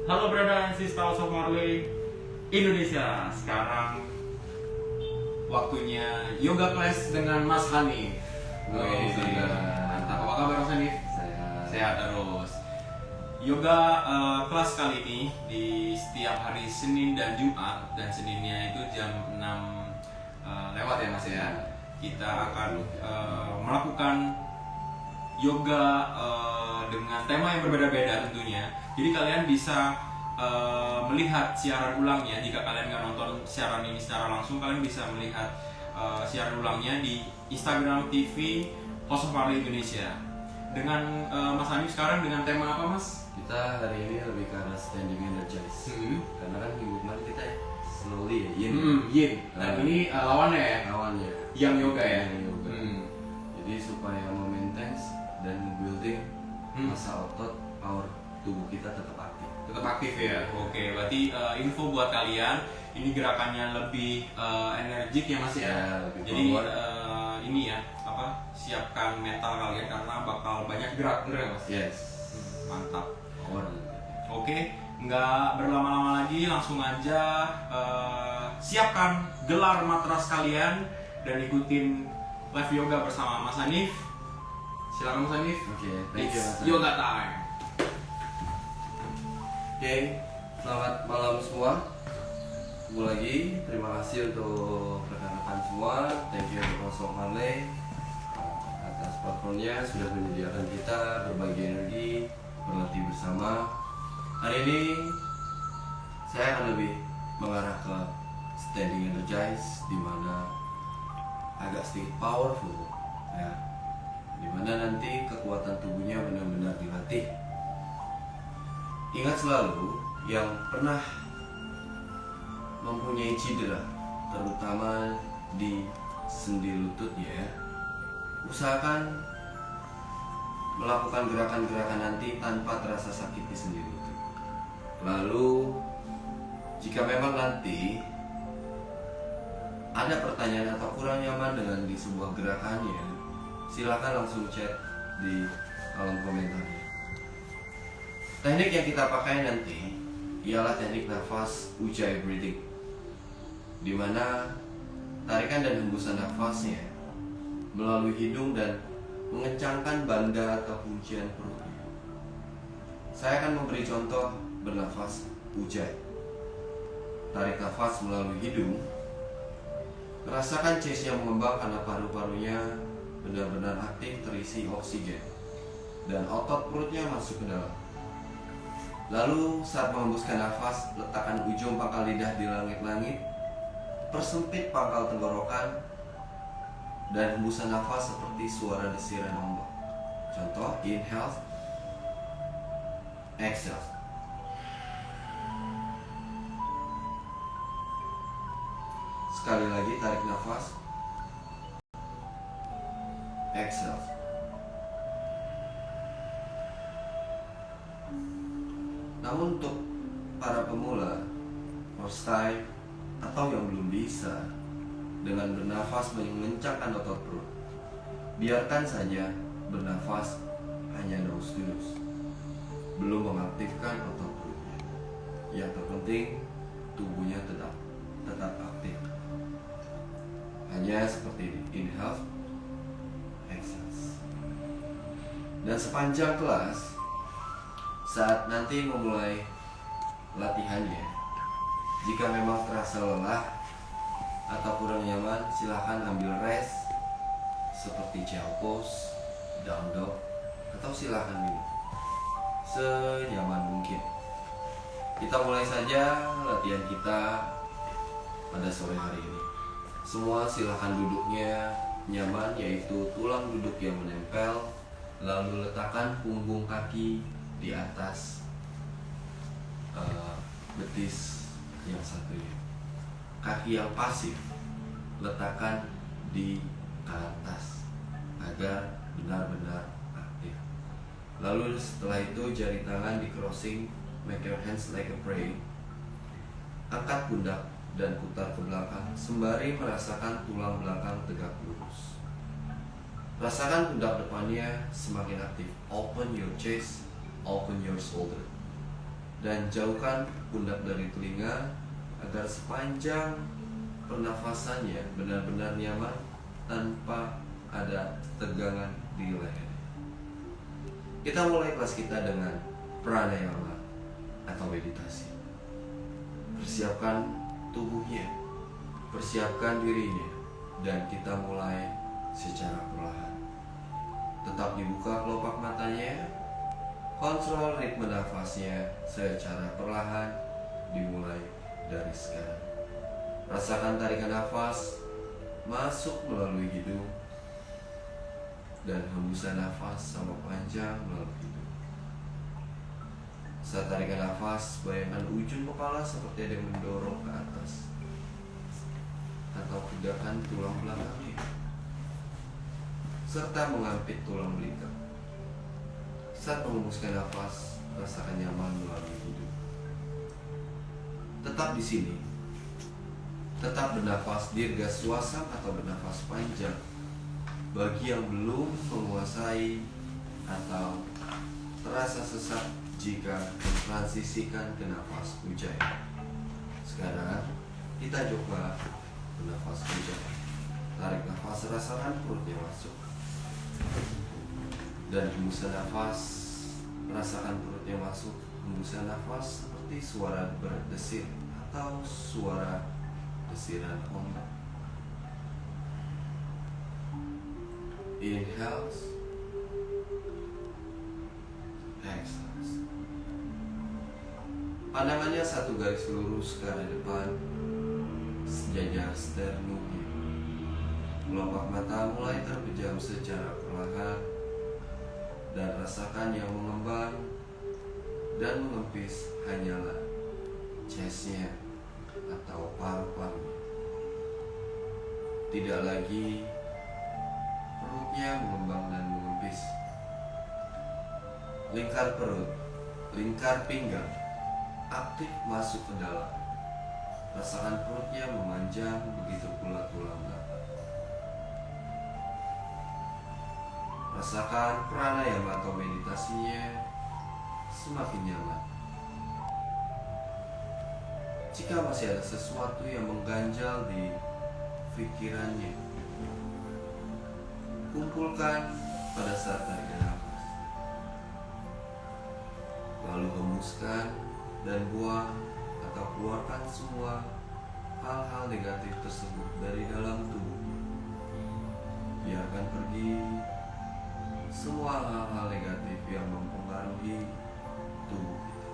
Halo brother and sister of Marley Indonesia. Sekarang waktunya yoga class dengan Mas Hanif. Wih, Mantap. Apa kabar Mas Hanif? Sehat terus. Yoga kelas kali ini di setiap hari Senin dan Jumat, dan Seninnya itu jam 6 lewat ya Mas ya. Kita akan melakukan yoga dengan tema yang berbeda-beda tentunya. Jadi kalian bisa melihat siaran ulangnya. Jika kalian nggak nonton siaran ini secara langsung, kalian bisa melihat siaran ulangnya di Instagram TV House of Marley Indonesia. Dengan Mas Hanif sekarang dengan tema apa Mas? Kita hari ini lebih ke arah standing energize. Karena kan minggu kemarin kita slowly ya, yin. Yin. Dan ini lawannya ya? Lawannya Yang yoga ya? Yang yoga. Jadi supaya maintain dan building masa otot, power tubuh kita tetap aktif. Tetap aktif ya? Oke, berarti info buat kalian, ini gerakannya lebih energik ya Mas ya? Ya, lebih jadi power. ini ya, siapkan mental kalian karena bakal banyak gerak ya Mas? Yes. Mantap. Power. Oke, nggak berlama-lama lagi, langsung aja siapkan gelar matras kalian dan ikutin live yoga bersama Mas Hanif. Silakan Mas Hanif. Oke, thank you, It's Mas Hanif. yoga time. Oke, selamat malam semua. Kembali lagi, terima kasih untuk rekan-rekan semua. Thank you untuk House of Marley atas platformnya sudah menyediakan kita berbagi energi, berlatih bersama. Hari ini saya akan lebih mengarah ke standing energize, di mana agak sedikit powerful, ya, di mana nanti kekuatan tubuhnya benar-benar dilatih. Ingat selalu yang pernah mempunyai cedera, terutama di sendi lututnya, ya, usahakan melakukan gerakan-gerakan nanti tanpa terasa sakit di sendi lutut. Lalu jika memang nanti ada pertanyaan atau kurang nyaman dengan di sebuah gerakannya, silakan langsung chat di kolom komentarnya. Teknik yang kita pakai nanti ialah teknik nafas Ujjayi breathing, di mana tarikan dan hembusan nafasnya melalui hidung dan mengencangkan banda atau kuncian perutnya. Saya akan memberi contoh bernafas Ujjayi. Tarik nafas melalui hidung, rasakan chest-nya mengembang karena paru-parunya benar-benar aktif terisi oksigen dan otot perutnya masuk ke dalam. Lalu saat menghembuskan nafas, letakkan ujung pangkal lidah di langit-langit, persempit pangkal tenggorokan, dan hembusan nafas seperti suara desiran ombak. Contoh, inhale, exhale. Sekali lagi tarik nafas, exhale. Namun untuk para pemula, first time, atau yang belum bisa dengan bernafas mengencangkan otot perut, biarkan saja bernafas hanya nose to nose, belum mengaktifkan otot perutnya. Yang terpenting tubuhnya tetap aktif. Hanya seperti ini, inhale, exhale. Dan sepanjang kelas, saat nanti memulai latihannya, jika memang terasa lelah atau kurang nyaman, silahkan ambil rest seperti child pose, down dog, atau silahkan minum senyaman mungkin. Kita mulai saja latihan kita pada sore hari ini. Semua silahkan duduknya nyaman, yaitu tulang duduk yang menempel. Lalu letakkan punggung kaki di atas betis yang satunya. Kaki yang pasif letakkan di atas agar benar-benar aktif. Lalu setelah itu jari tangan di crossing, make your hands like a prayer. Angkat pundak dan putar ke belakang sembari merasakan tulang belakang tegak lurus. Rasakan pundak depannya semakin aktif. Open your chest, open your shoulder. dan jauhkan pundak dari telinga agar sepanjang pernafasannya benar-benar nyaman tanpa ada tegangan di leher. Kita mulai kelas kita dengan pranayama atau meditasi. Persiapkan tubuhnya, persiapkan dirinya, dan kita mulai secara perlahan. Tetap dibuka kelopak matanya, kontrol ritme nafasnya secara perlahan, dimulai dari sekarang. Rasakan tarikan nafas masuk melalui hidung dan hembusan nafas sama panjang melalui hidung. Saat tarikan nafas, bayangkan ujung kepala seperti ada yang mendorong ke atas atau tegakkan tulang belakangnya serta mengampit tulang belakang. Saat menghembuskan nafas, rasakan nyaman melalui hidung. Tetap di sini. Tetap bernafas dirgaswasam atau bernafas panjang. Bagi yang belum menguasai atau terasa sesak jika transisikan ke nafas ujjayi. Sekarang kita coba bernafas ujjayi. Tarik nafas, rasakan perutnya masuk. Dan hembusan nafas, rasakan perutnya masuk. Hembusan nafas seperti suara berdesir atau suara desiran ombak. Inhales, exhales. Pandangannya satu garis lurus ke arah depan, sejajar sternumnya. Kelopak mata mulai terpejam secara perlahan, dan rasakan yang mengembang dan mengempis hanyalah chestnya atau paru-parunya. Tidak lagi perutnya mengembang dan mengempis. Lingkar perut, lingkar pinggang aktif masuk ke dalam. Rasakan perutnya memanjang, begitu pula tulang belakang. Rasakan pranayama atau meditasinya semakin nyaman. Jika masih ada sesuatu yang mengganjal di pikirannya, kumpulkan pada saat tarikan nafas. Lalu hembuskan dan buang atau keluarkan semua hal-hal negatif tersebut dari dalam tubuh. Biarkan pergi semua hal-hal negatif yang mempengaruhi tubuh kita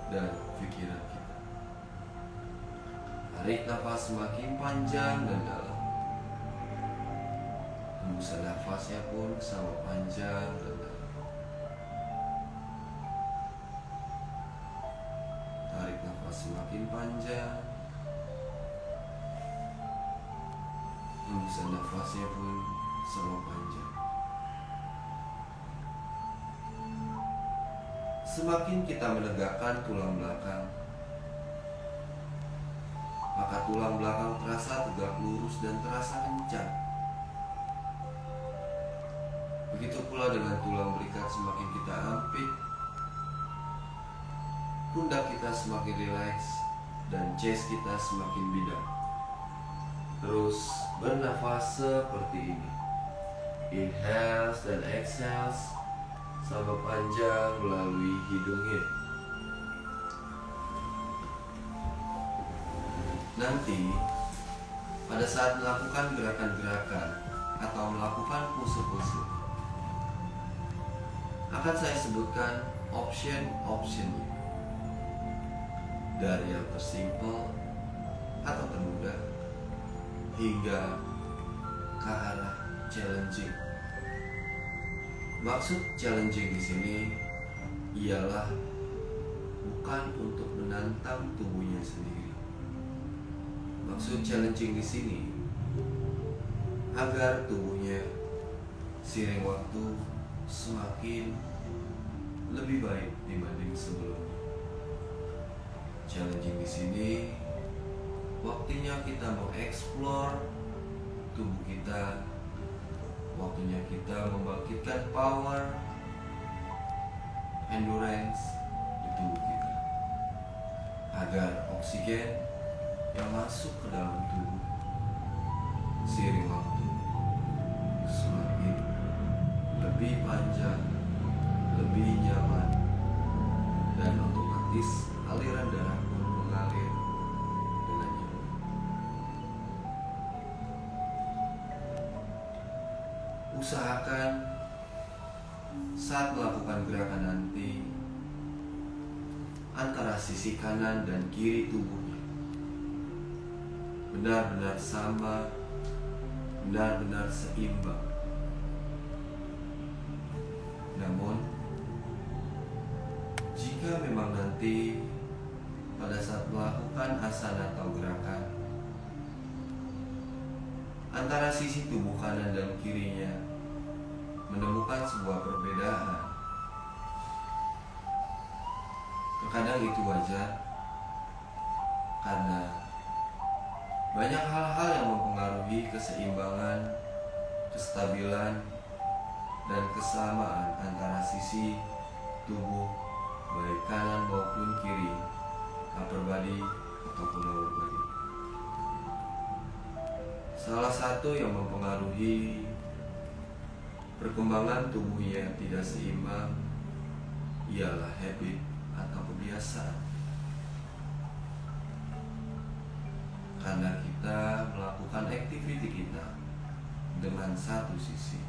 dan pikiran kita. Tarik nafas semakin panjang dan dalam. Hembusan nafasnya pun sama panjang dan dalam. Tarik nafas semakin panjang. Hembusan nafasnya pun sama panjang. Semakin kita menegakkan tulang belakang, maka tulang belakang terasa tegak lurus dan terasa kencang. Begitu pula dengan tulang belikat, semakin kita ampit, pundak kita semakin rileks dan chest kita semakin bidang. Terus bernafas seperti ini. Inhales dan exhales sama panjang melalui hidungnya. Nanti pada saat melakukan gerakan-gerakan atau melakukan pose-pose, akan saya sebutkan option-optionnya, dari yang tersimpel atau termudah hingga ke arah challenging. Maksud challenging di sini ialah bukan untuk menantang tubuhnya sendiri. Maksud challenging di sini agar tubuhnya seiring waktu semakin lebih baik dibanding sebelumnya. Challenging di sini waktunya kita mengeksplor tubuh kita. Waktunya kita membangkitkan power, endurance, agar oksigen yang masuk ke dalam tubuh seiring waktu semakin lebih panjang, lebih nyaman, dan otomatis aliran darah pun mengalir dengan nyaman. Usahakan saat melakukan gerakan nanti antara sisi kanan dan kiri tubuhnya benar-benar sama, benar-benar seimbang. Namun, jika memang nanti pada saat melakukan asana atau gerakan antara sisi tubuh kanan dan kirinya menemukan sebuah perbedaan, terkadang itu wajar karena banyak hal-hal yang mempengaruhi keseimbangan, kestabilan, dan kesamaan antara sisi tubuh baik kanan maupun kiri, upper body ataupun lower body. Salah satu yang mempengaruhi perkembangan tubuhnya tidak seimbang ialah habit atau kebiasaan. Karena kita melakukan aktiviti kita dengan satu sisi,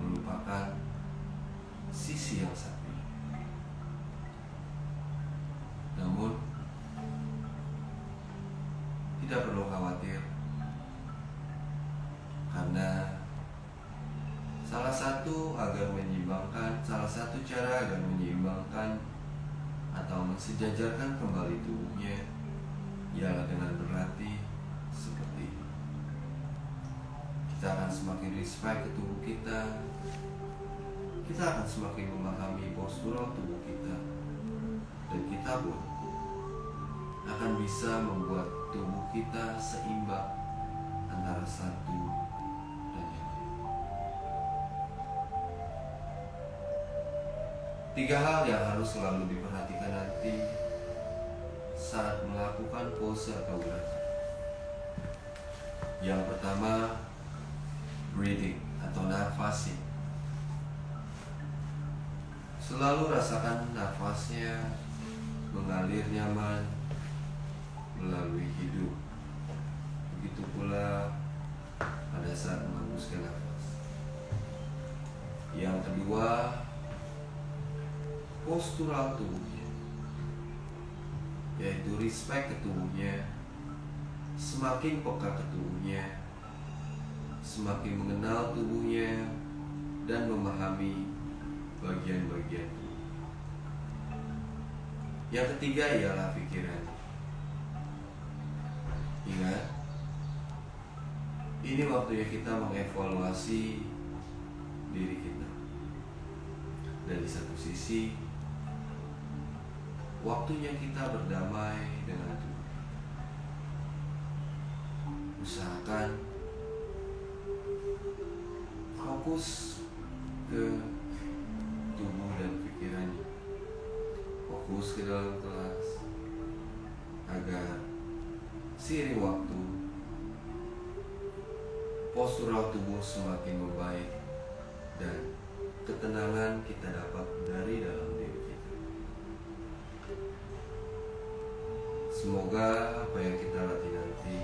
melupakan sisi yang satu. Namun, tidak perlu khawatir, karena salah satu cara agar menyeimbangkan atau mensejajarkan kembali tubuhnya ialah dengan berlatih seperti ini. Kita akan semakin respect ke tubuh kita. Kita akan semakin memahami postural tubuh kita, dan kita pun akan bisa membuat tubuh kita seimbang antara satu dan yang lain. 3 hal yang harus selalu diperhatikan nanti saat melakukan pose atau gerakan. Yang pertama, breathing atau nafasnya. Selalu rasakan nafasnya mengalir nyaman melalui hidung. Begitu pula pada saat menghembuskan nafas. Yang kedua, postural tubuhnya, yaitu respect ke tubuhnya. Semakin peka ke tubuhnya, semakin mengenal tubuhnya dan memahami bagian-bagian tubuh. Yang ketiga ialah pikiran. Ingat, ini waktunya kita mengevaluasi diri kita. Dan di satu sisi, waktunya kita berdamai dengan Tuhan. Usahakan fokus ke tubuh dan pikirannya. Fokus ke dalam kelas agar seiring waktu postural tubuh semakin membaik dan ketenangan kita dapat dari dalam diri kita. Semoga apa yang kita latih nanti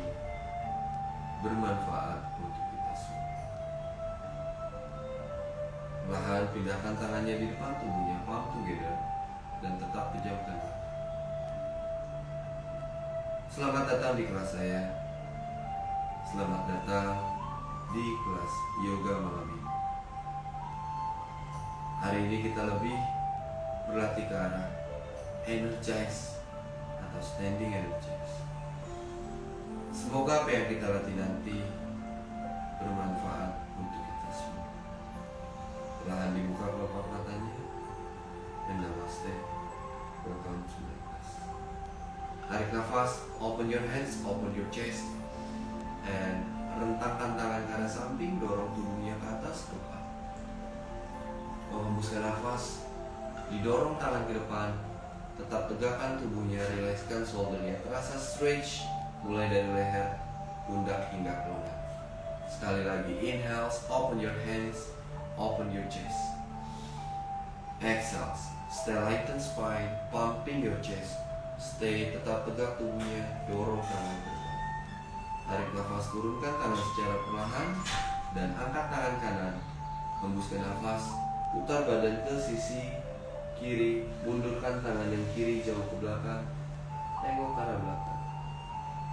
bermanfaat untuk kita semua. Perlahan pindahkan tangannya di depan tubuhnya, palm together, dan tetap pejamkan mata. Selamat datang di kelas saya. Selamat datang di kelas yoga malam ini. Hari ini kita lebih berlatih ke arah energize atau standing energize. Semoga apa yang kita latih nanti bermanfaat untuk kita semua. Perlahan dibuka kelopak matanya. And namaste. Welcome to my class. Tarik nafas, open your hands, open your chest, and rentangkan tangan ke arah samping, dorong tubuhnya ke atas, ke depan. Menghembuskan nafas, didorong tangan ke depan, tetap tegakkan tubuhnya, rilekskan shouldernya, terasa stretch mulai dari leher, pundak hingga kelopak. Sekali lagi, inhale, open your hands, open your chest. Exhale, stay lighten spine, pumping your chest. Stay tetap tegak tubuhnya, dorong tangan ke depan. Tarik nafas, turunkan tangan secara perlahan dan angkat tangan kanan. Hembuskan nafas, putar badan ke sisi kiri, mundurkan tangan yang kiri jauh ke belakang, tengok ke arah belakang.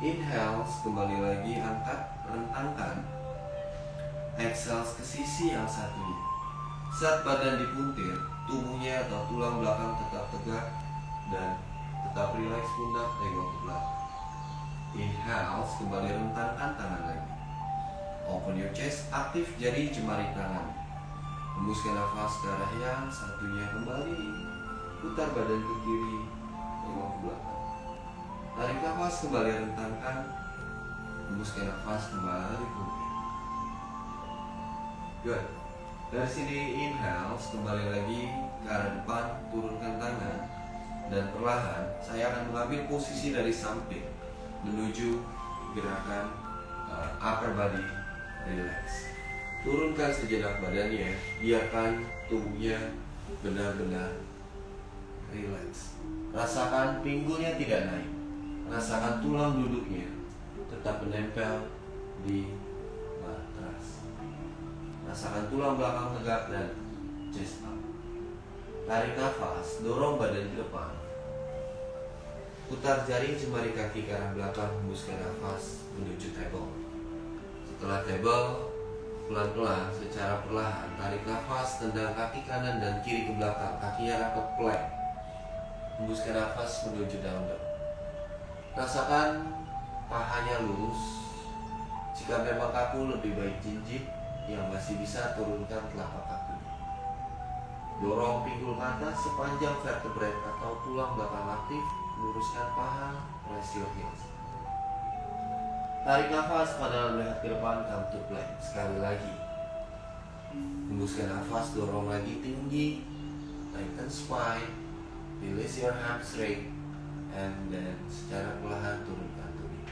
Inhale, kembali lagi, angkat, rentangkan. Exhale ke sisi yang satunya. Saat badan dipuntir, tubuhnya atau tulang belakang tetap tegak dan tetap rileks, pundak tengok ke belakang. Inhale, kembali rentangkan tangan lagi. Open your chest, aktif jari jemari tangan. Hembuskan nafas ke arah yang satunya, kembali putar badan ke kiri, tengok ke belakang. Tarik nafas, kembali rentangkan. Hembuskan nafas, kembali puntir. Good. Dari sini inhale, kembali lagi ke arah depan, turunkan tangan. Dan perlahan saya akan mengambil posisi dari samping menuju gerakan upper body relax. Turunkan sejenak badannya, biarkan tubuhnya benar-benar relax. Rasakan pinggulnya tidak naik, rasakan tulang duduknya tetap menempel di matras. Rasakan tulang belakang tegak dan chest up. Tarik nafas, dorong badan ke depan. Putar jari jemari kaki ke arah belakang, hembuskan nafas menuju table. Setelah table, pelan-pelan secara perlahan tarik nafas, tendang kaki kanan dan kiri ke belakang, kakinya rapat plank. Hembuskan nafas menuju down dog. Rasakan pahanya lurus. Jika memang kaku, lebih baik jinjit. Yang masih bisa, turunkan telapak kaki. Dorong pinggul ke atas sepanjang vertebrae atau tulang belakang aktif. Luruskan paha, press your heels. Tarik nafas, pandangan melihat ke depan, come to plank. Sekali lagi. Hembuskan nafas, dorong lagi tinggi. Tighten spine. Release your hands straight. And then secara perlahan turunkan tubuh.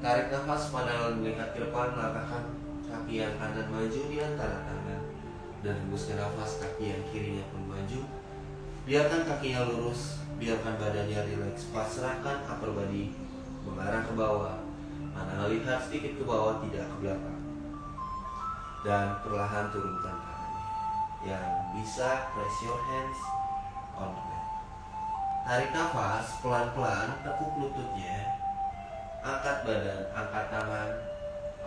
Tarik nafas, pandangan melihat ke depan, langkahkan kaki yang kanan maju di antara tangan. Dan hembuskan nafas, kaki yang kirinya pun maju. Biarkan kakinya lurus, biarkan badannya rileks. Pasrahkan upper body mengarah ke bawah. Pandangan lihat sedikit ke bawah, tidak ke belakang. Dan perlahan turunkan tangannya. Yang bisa, press your hands on the mat. Tarik nafas, pelan-pelan, tekuk lututnya. Angkat badan, angkat tangan.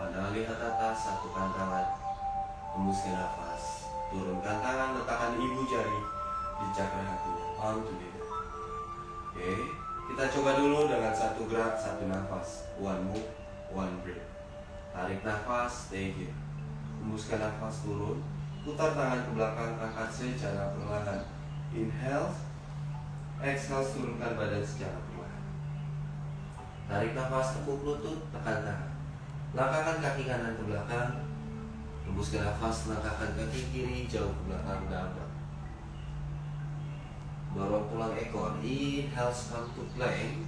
Pandangan lihat atas, satukan tangan. Hembuskan nafas. Turunkan tangan, letakkan ibu jari di cakra hatinya. Palm together. Oke, kita coba dulu dengan satu gerak, satu nafas. One move, one breath. Tarik nafas, stay here. Hembuskan nafas, turun. Putar tangan ke belakang, angkat secara perlahan. Inhale. Exhale, turunkan badan secara perlahan. Tarik nafas, tekuk lutut, tekan tangan. Langkahkan kaki kanan ke belakang. Hembuskan nafas, langkahkan kaki kiri jauh ke belakang, down. Dorong tulang ekor. Inhale, come to plank.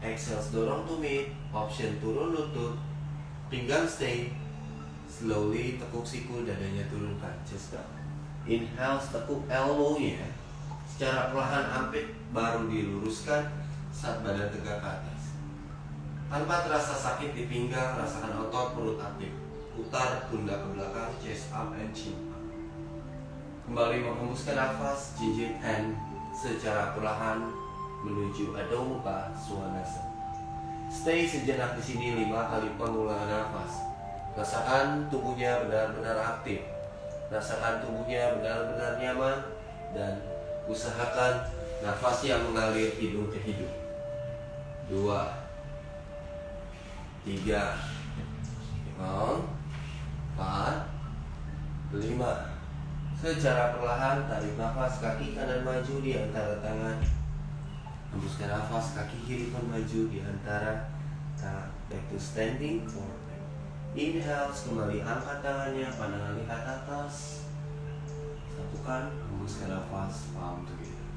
Exhale, dorong to mid. Option turun lutut. Pinggang stay. Slowly tekuk siku, dadanya turunkan, chest down. Inhale, tekuk elbow-nya. Secara perlahan armpit baru diluruskan saat badan tegak ke atas. Tanpa terasa sakit di pinggang, rasakan otot perut aktif. Putar pundak ke belakang, chest up and chin up. Kembali menghembuskan nafas, jinjit hand secara perlahan menuju Adho Mukha Svanasana. Stay sejenak di sini 5 kali pengulangan nafas. Rasakan tubuhnya benar-benar aktif. Rasakan tubuhnya benar-benar nyaman dan usahakan nafas yang mengalir hidung ke hidung. 2, 3, 4, 5. Secara perlahan tarik nafas, kaki kanan maju di antara tangan. Hembuskan nafas, kaki kiri pun maju di antara tangan. Back to standing forward. Inhale, kembali angkat tangannya, pandangan lihat atas. Satukan, hembuskan nafas, palm together.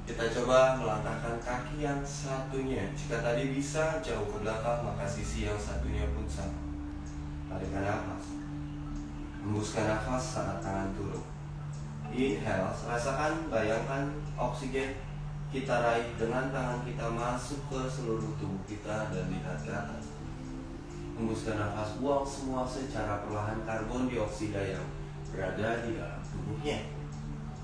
Kita coba melangkahkan kaki yang satunya. Jika tadi bisa jauh ke belakang, maka sisi yang satunya pun sama. Tarikkan nafas. Hembuskan nafas saat tangan turun. Inhale, rasakan, bayangkan oksigen kita raih dengan tangan kita masuk ke seluruh tubuh kita dan lihat ke atas. Hembuskan nafas, buang semua secara perlahan karbon dioksida yang berada di dalam tubuhnya.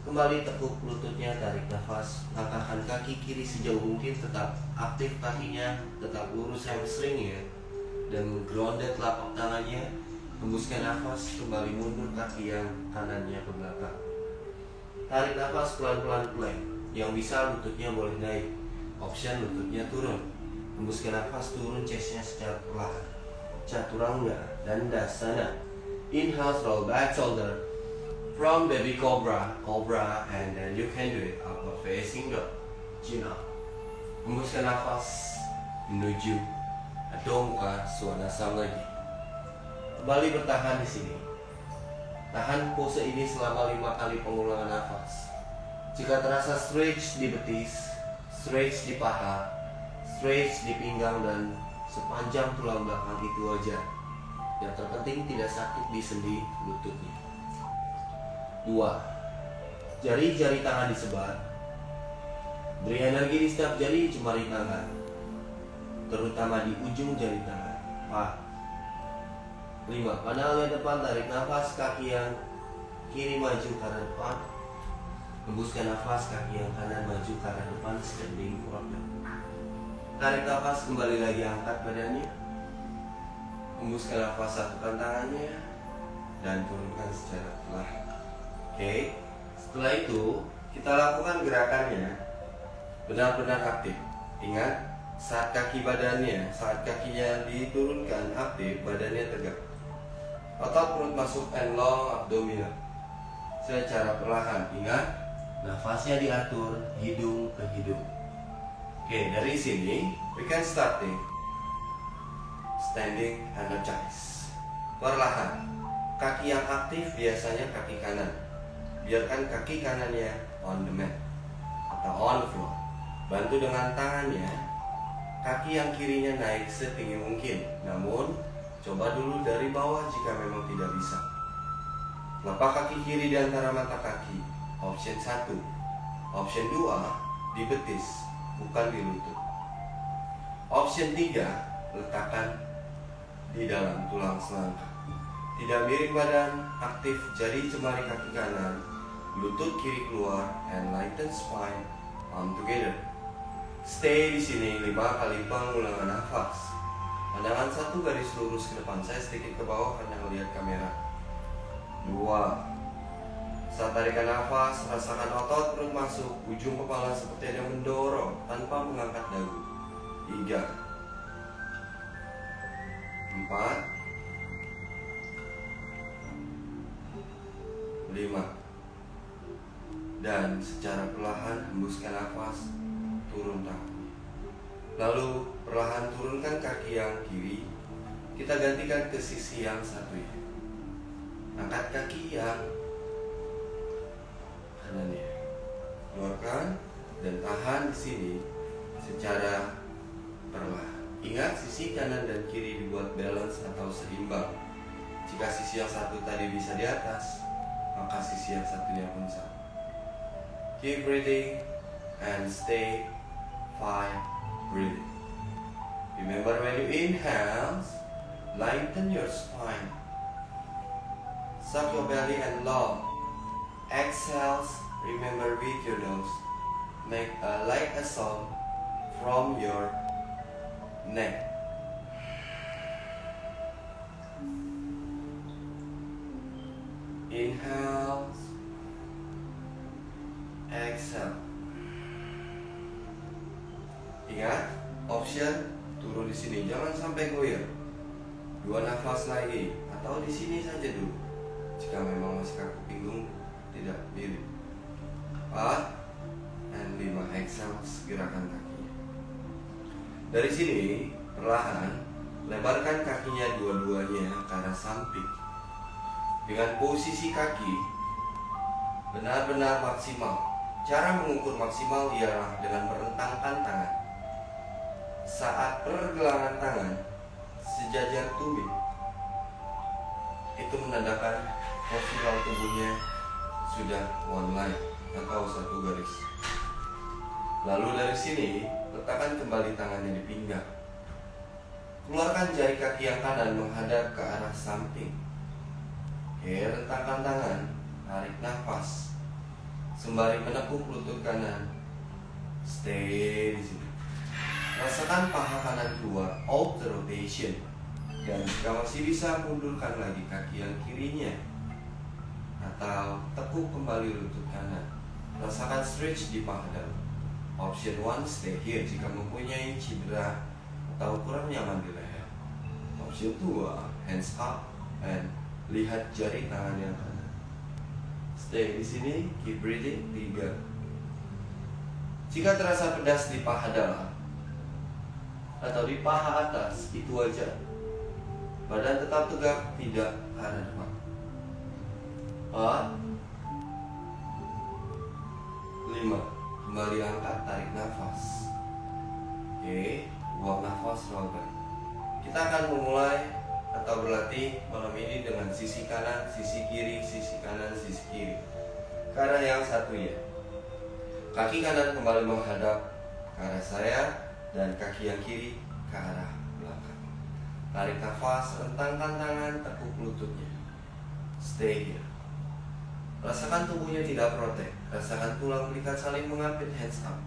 Kembali tekuk lututnya, tarik nafas, langkahkan kaki kiri sejauh mungkin, tetap aktif kakinya, tetap lurus hamstring ya, dan grounded telapak tangannya. Hembuskan nafas, kembali mundur kaki yang kanannya ke belakang. Tarik nafas pelan-pelan plank, yang bisa lututnya boleh naik, option lututnya turun. Hembuskan nafas, turun chestnya secara perlahan. Chaturanga, Dandasana. Inhale, roll back shoulder. From baby cobra, and then you can do it upward facing dog, chin up. Hembuskan nafas menuju Adho Mukha Svanasana lagi. Kembali bertahan di sini. Tahan pose ini selama 5 kali pengulangan nafas. Jika terasa stretch di betis, stretch di paha, stretch di pinggang dan sepanjang tulang belakang itu wajar. Yang terpenting tidak sakit di sendi lututnya. 2. Jari-jari tangan disebar. Beri energi di setiap jari jemari tangan, terutama di ujung jari tangan. 4. 5. Pandang depan, tarik nafas, kaki yang kiri maju ke arah depan. Hembuskan nafas, kaki yang kanan maju ke arah depan, standing forward. Tarik nafas, kembali lagi angkat badannya. Hembuskan nafas, satukan tangannya dan turunkan secara perlahan. Oke, setelah itu kita lakukan gerakannya benar-benar aktif. Ingat, saat kakinya diturunkan aktif, badannya tegak. Otot perut masuk and long abdominal secara perlahan. Ingat, nafasnya diatur hidung ke hidung. Oke, dari sini we can starting standing energize. Perlahan, kaki yang aktif biasanya kaki kanan. Biarkan kaki kanannya on the mat atau on the floor. Bantu dengan tangannya kaki yang kirinya naik setinggi mungkin. Namun coba dulu dari bawah jika memang tidak bisa. Lepas kaki kiri di antara mata kaki. Option 1. Option 2, di betis, bukan di lutut. Option 3, letakkan di dalam tulang selangkah. Tidak miring badan, aktif jari jemari kaki kanan, lutut kiri keluar, and lighten spine, arm together. Stay di sini 5 kali pengulangan nafas. Pandangan 1 garis lurus ke depan, saya sedikit ke bawah karena melihat kamera. 2. Saat tarikan nafas, rasakan otot perut masuk, ujung kepala seperti ada yang mendorong tanpa mengangkat dagu. 3. 4. 5. Dan secara perlahan hembuskan nafas, turun tangan. Lalu perlahan turunkan kaki yang kiri. Kita gantikan ke sisi yang satu ya. Angkat kaki yang kanannya. Keluarkan dan tahan di sini secara perlahan. Ingat, sisi kanan dan kiri dibuat balance atau seimbang. Jika sisi yang satu tadi bisa di atas, maka sisi yang satunya pun sama. Keep breathing and stay 5 breathing. Remember, when you inhale, lighten your spine, suck your belly and long. Exhales, remember with your nose, make like a sound from your neck. Inhale, exhale. Ingat, option turun di sini, jangan sampai goyah. 2 nafas lagi, atau di sini saja dulu. Jika memang masih kaku pinggung, tidak miring. 4 dan 5 exhale, gerakan kakinya. Dari sini, perlahan lebarkan kakinya dua-duanya ke arah samping. Dengan posisi kaki benar-benar maksimal. Cara mengukur maksimal ialah dengan merentangkan tangan. Saat pergelangan tangan sejajar tumit, itu menandakan postural tubuhnya sudah one line atau satu garis. Lalu dari sini, letakkan kembali tangannya di pinggang. Keluarkan jari kaki yang kanan menghadap ke arah samping. Rentangkan tangan, tarik nafas sembari menekuk lutut kanan. Stay di sini. Rasakan paha kanan keluar, out the rotation. Dan jika masih bisa, mundurkan lagi kaki yang kirinya atau tekuk kembali lutut kanan. Rasakan stretch di paha dalam. Option 1, stay here jika mempunyai cedera atau kurang nyaman di leher. Option 2, hands up and lihat jari tangan yang kanan. Stay di sini, keep breathing. 3. Jika terasa pedas di paha dalam atau di paha atas, itu wajar. Badan tetap tegak, tidak ke arah depan. 4. 5. Kembali angkat, tarik nafas. Buang nafas, rollback. Kita akan memulai atau berlatih malam ini dengan sisi kanan, sisi kiri, sisi kanan, sisi kiri. Karena yang satu ya. Kaki kanan kembali menghadap ke arah saya dan kaki yang kiri ke arah belakang. Tarik nafas, rentangkan tangan, tekuk lututnya. Stay here. Rasakan tubuhnya tidak protek. Rasakan tulang belikat saling mengapit, hands up.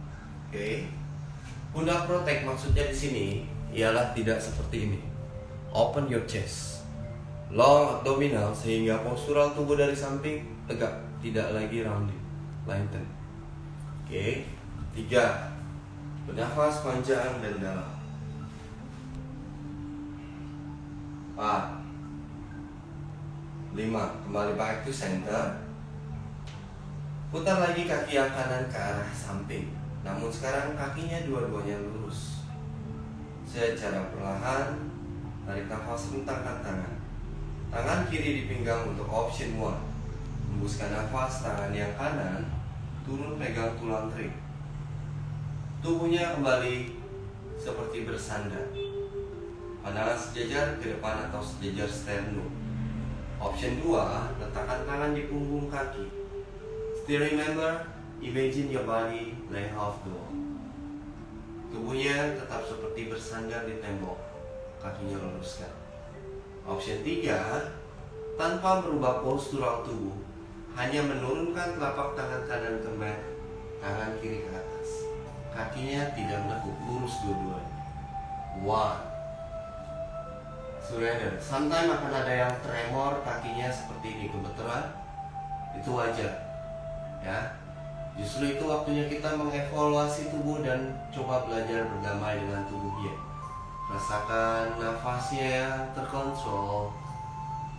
Pundak protek maksudnya di sini ialah tidak seperti ini. Open your chest. Long abdominal sehingga postural tubuh dari samping tegak, tidak lagi rounding. Lengthen. 3. Bernafas panjang dan dalam. 4. 5. Kembali back to center. Putar lagi kaki yang kanan ke arah samping. Namun sekarang kakinya dua-duanya lurus. Secara perlahan, tarik nafas, rentangkan tangan. Tangan kiri di pinggang untuk option 1. Hembuskan nafas, tangan yang kanan turun pegang tulang terik. Tubuhnya kembali seperti bersandar. Pandangan sejajar ke depan atau sejajar sternum. Option 2, letakkan tangan di punggung kaki. Still remember, imagine your body lay off the wall. Tubuhnya tetap seperti bersandar di tembok. Kakinya luruskan. Option 3, tanpa merubah postural tubuh, hanya menurunkan telapak tangan kanan ke mat, tangan kiri ke atas. Kakinya tidak menekuk, lurus dua-duanya. 1. Surrender. Sometimes akan ada yang tremor kakinya seperti ini, gemeteran. Itu wajar. Ya, justru itu waktunya kita mengevaluasi tubuh dan coba belajar berdamai dengan tubuhnya. Rasakan nafasnya yang terkontrol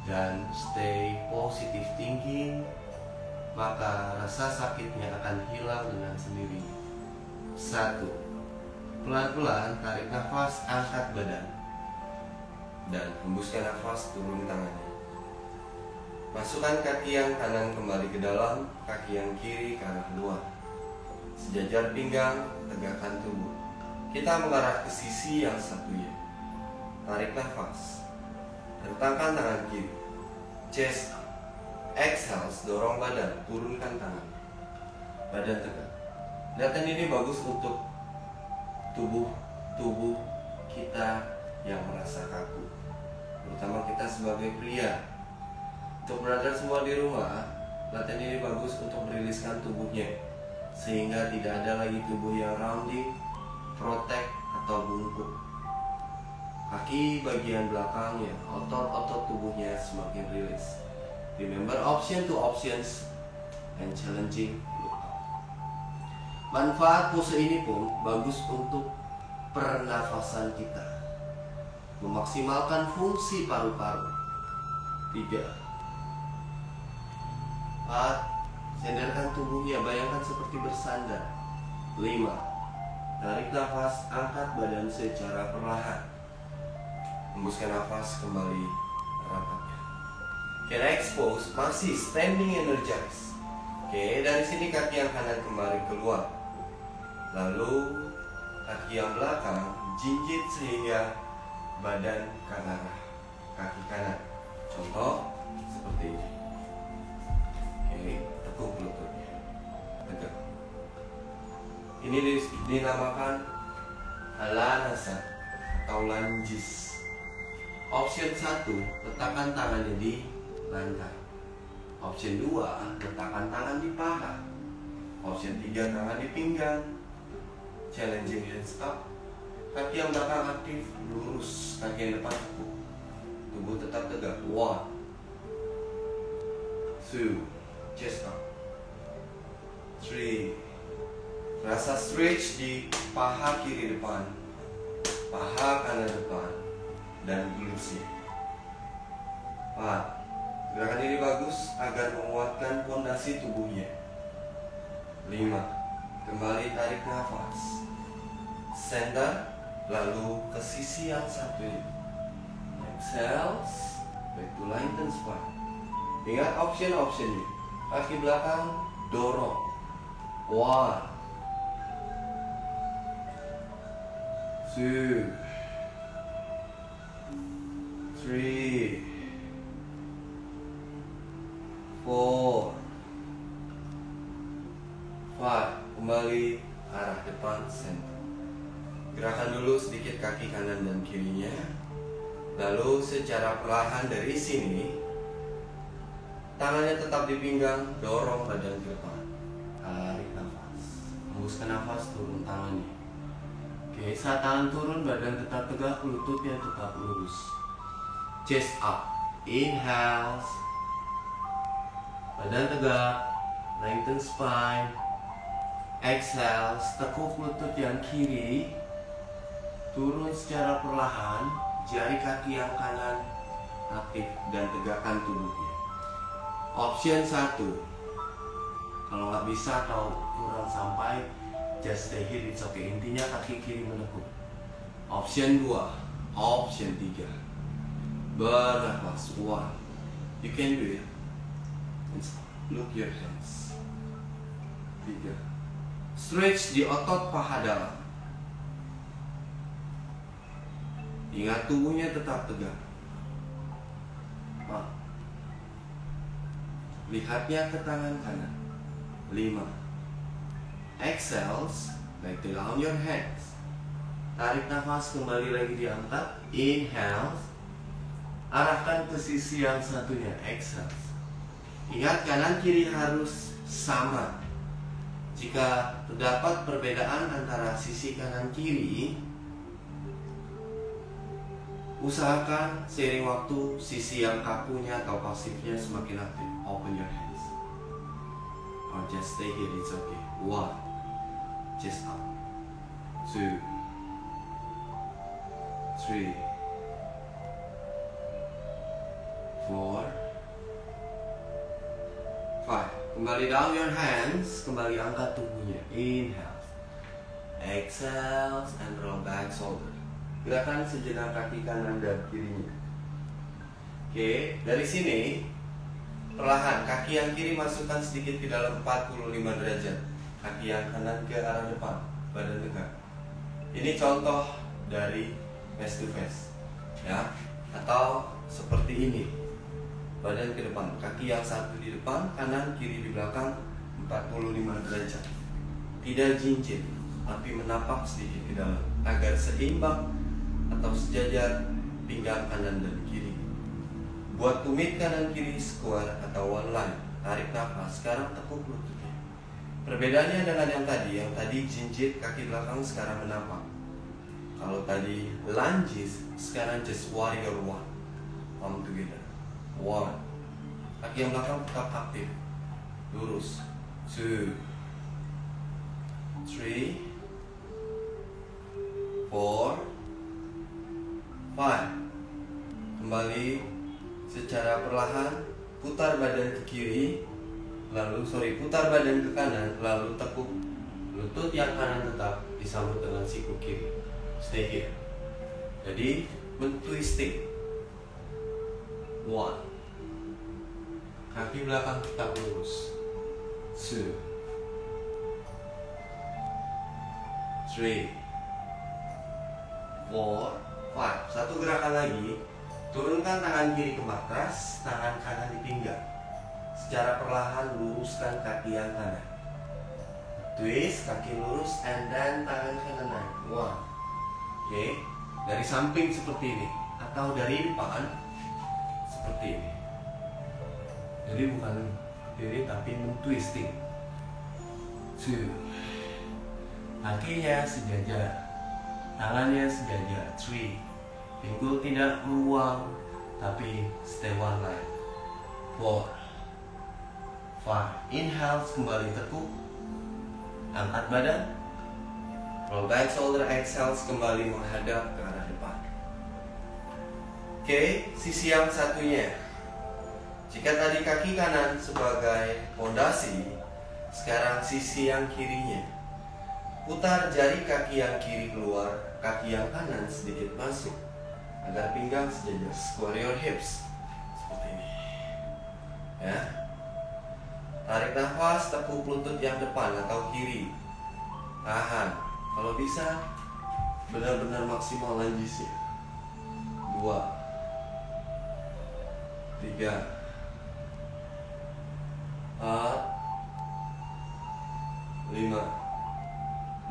dan stay positive thinking, maka rasa sakitnya akan hilang dengan sendirinya. 1. Pelan-pelan tarik nafas, angkat badan dan hembuskan nafas, turun tangannya. Masukkan kaki yang kanan kembali ke dalam, kaki yang kiri ke arah luar. Sejajar pinggang, tegakkan tubuh. Kita mengarah ke sisi yang satunya. Tarik nafas. Rentangkan tangan kiri. Chest up. Exhale, dorong badan, turunkan tangan. Badan tegak. Latihan ini bagus untuk tubuh kita yang merasa kaku. Terutama kita sebagai pria. Untuk brother semua di rumah, latihan ini bagus untuk meriliskan tubuhnya, sehingga tidak ada lagi tubuh yang rounding, protek, atau bungkuk. Kaki bagian belakangnya, otot-otot tubuhnya semakin rilis. Remember option to options and challenging look up. Manfaat pose ini pun bagus untuk pernafasan kita, memaksimalkan fungsi paru-paru. 3. 4. Sandarkan tubuhnya, bayangkan seperti bersandar. 5. Tarik nafas, angkat badan secara perlahan. Hembuskan nafas, kembali rapatkan. Can I expose? Masih standing energize. Oke, dari sini kaki yang kanan kembali keluar. Lalu kaki yang belakang jinjit sehingga badan ke arah kaki kanan. Contoh seperti ini. Oke, tekuk lututnya, tegak. Ini dinamakan alanasa atau lunges. Option 1, letakkan tangannya di lantai. Option 2, letakkan tangan di paha. Option 3, tangan di pinggang. Challenging hands up. Kaki yang belakang aktif, lurus. Kaki yang depan tekuk. Tubuh tetap tegak. 1, 2, chest up. 3. Rasa stretch di paha kiri depan, paha kanan depan, dan glutsnya. 4. Gerakan ini bagus agar menguatkan fondasi tubuhnya. 5. Kembali tarik nafas. Center, lalu ke sisi yang satunya. Exhale, back to lengthen spine. Ingat option-optionnya. Kaki belakang dorong. 1, 2, 3, 4, 5. Kembali arah depan center. Gerakan dulu sedikit kaki kanan dan kirinya. Lalu secara perlahan dari sini, tangannya tetap di pinggang, dorong badan ke depan. Tarik nafas. Hembuskan nafas, turun tangannya. Oke, saat tangan turun, badan tetap tegak, lututnya tetap lurus. Chest up. Inhale. Badan tegak, lengthen spine. Exhale, tekuk lutut yang kiri. Turun secara perlahan, jari kaki yang kanan aktif dan tegakkan tubuhnya. Option 1, kalau nggak bisa atau kurang sampai, just stay here, it's okay. Intinya kaki kiri menekuk. Option 2, option 3, bernafas. 1, you can do it. Look your hands. 3, stretch di otot paha dalam. Ingat tubuhnya tetap tegak. 4, lihatnya ke tangan kanan. 5, exhale, back to down your hands. Tarik nafas, kembali lagi diangkat. Inhale, arahkan ke sisi yang satunya. Exhale. Ingat kanan kiri harus sama. Jika terdapat perbedaan antara sisi kanan kiri, usahakan seiring waktu sisi yang kakunya atau pasifnya semakin aktif. Open your hands. Or just stay here, it's okay. 1, chest up. 2, 3, 4, 5. Kembali down your hands. Kembali angkat tubuhnya. Inhale. Exhale and roll back shoulder. Gerakan sejenak kaki kanan dan kirinya. Oke, dari sini perlahan kaki yang kiri masukkan sedikit ke dalam 45 derajat. Kaki yang kanan ke arah depan, badan tegak. Ini contoh dari face to face, ya, atau seperti ini. Badan ke depan, kaki yang satu di depan, kanan kiri di belakang, 45 derajat. Tidak jinjit, tapi menapak sedikit ke dalam agar seimbang atau sejajar pinggang kanan dan kiri. Buat tumit kanan kiri square atau one line. Tarik nafas, sekarang tekuk lututnya. Perbedaannya dengan yang tadi jinjit kaki belakang, sekarang menapak. Kalau tadi lunges, sekarang just warrior one. Palm together. 1, kaki yang belakang tetap aktif, lurus. 2, 3, 4, 5. Kembali secara perlahan, putar badan ke kiri, putar badan ke kanan, lalu tekuk lutut yang kanan tetap disambut dengan siku kiri. Stay here. Jadi mentwisting. 1, kaki belakang tetap lurus. 2, 3, 4, 5. Satu gerakan lagi. Turunkan tangan kiri ke matras, tangan kanan di pinggang. Secara perlahan luruskan kaki yang kanan. Twist, kaki lurus, and then tangan kanan naik. 1. Oke, dari samping seperti ini, atau dari depan seperti ini. Jadi bukan diri tapi men-twisting. 2. Kakinya sejajar, tangannya sejajar. 3. Pinggul tidak membuang, tapi stay one line. 4, 5. Inhale, kembali tekuk. Angkat badan. Roll back shoulder, exhale, kembali menghadap ke arah depan. Oke, sisi yang satunya. Jika tadi kaki kanan sebagai pondasi, sekarang sisi yang kirinya. Putar jari kaki yang kiri keluar, kaki yang kanan sedikit masuk, agar pinggang sejajar. Square your hips seperti ini. Ya. Tarik nafas, tekuk lutut yang depan atau kiri. Tahan. Kalau bisa, benar-benar maksimal lungesnya. 2, 3, 4, 5.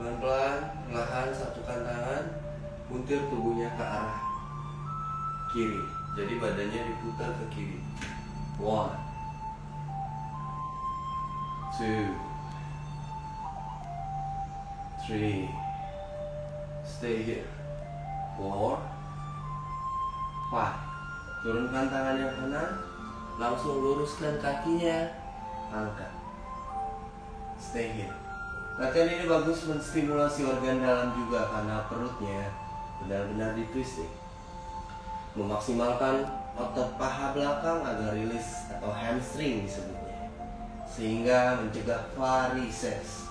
Pelan-pelan, perlahan satukan tangan, puntir tubuhnya ke arah kiri. Jadi badannya diputar ke kiri. 1, 2, 3. Stay here. 4, 5. Turunkan tangan yang kanan, langsung luruskan kakinya, angkat. Stay here. Latihan ini bagus menstimulasi organ dalam juga karena perutnya benar-benar ditwisting. Memaksimalkan otot paha belakang agar rilis atau hamstring disebutnya, sehingga mencegah varises.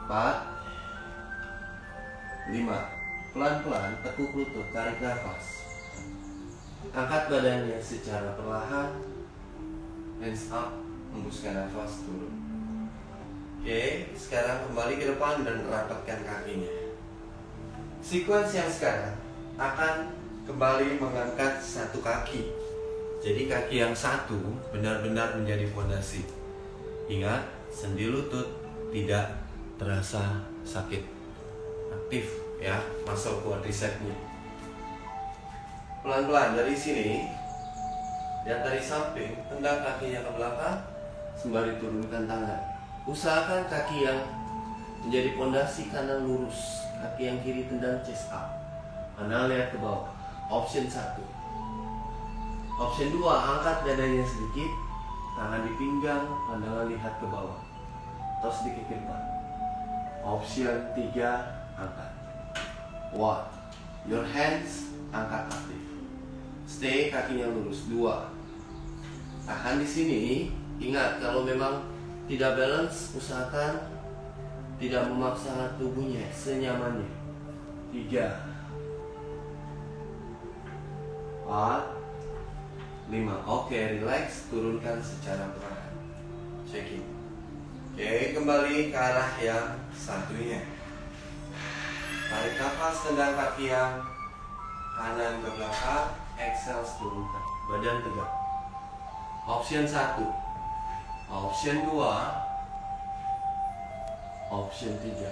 4, 5. Pelan-pelan tekuk lutut, tarik nafas. Angkat badannya secara perlahan. Hands up, hembuskan nafas, turun. Oke, sekarang kembali ke depan dan rapatkan kakinya. Sequence yang sekarang akan kembali mengangkat satu kaki. Jadi kaki yang satu benar-benar menjadi fondasi. Ingat, sendi lutut tidak terasa sakit. Aktif ya, muscle quadricepsnya. Pelan-pelan dari sini, lihat dari samping, tendang kakinya ke belakang, sembari turunkan tangan. Usahakan kaki yang menjadi pondasi kanan lurus, kaki yang kiri tendang chest up. Kanan lihat ke bawah. Option 1. Option 2, angkat dadanya sedikit, tangan di pinggang, pandangan lihat ke bawah, atau sedikit ke depan. Option 3, angkat. 1. Your hands, angkat aktif. Stay, kakinya lurus. 2. Tahan di sini. Ingat, kalau memang tidak balance, usahakan tidak memaksa tubuhnya, senyamannya. 3, 4, 5. Oke, relax, turunkan secara perlahan. Checking. Oke, kembali ke arah yang satunya. Tarik nafas, tendang kaki yang kanan ke belakang, exhale, turunkan. Badan tegak. Option 1. Option 2. Option 3.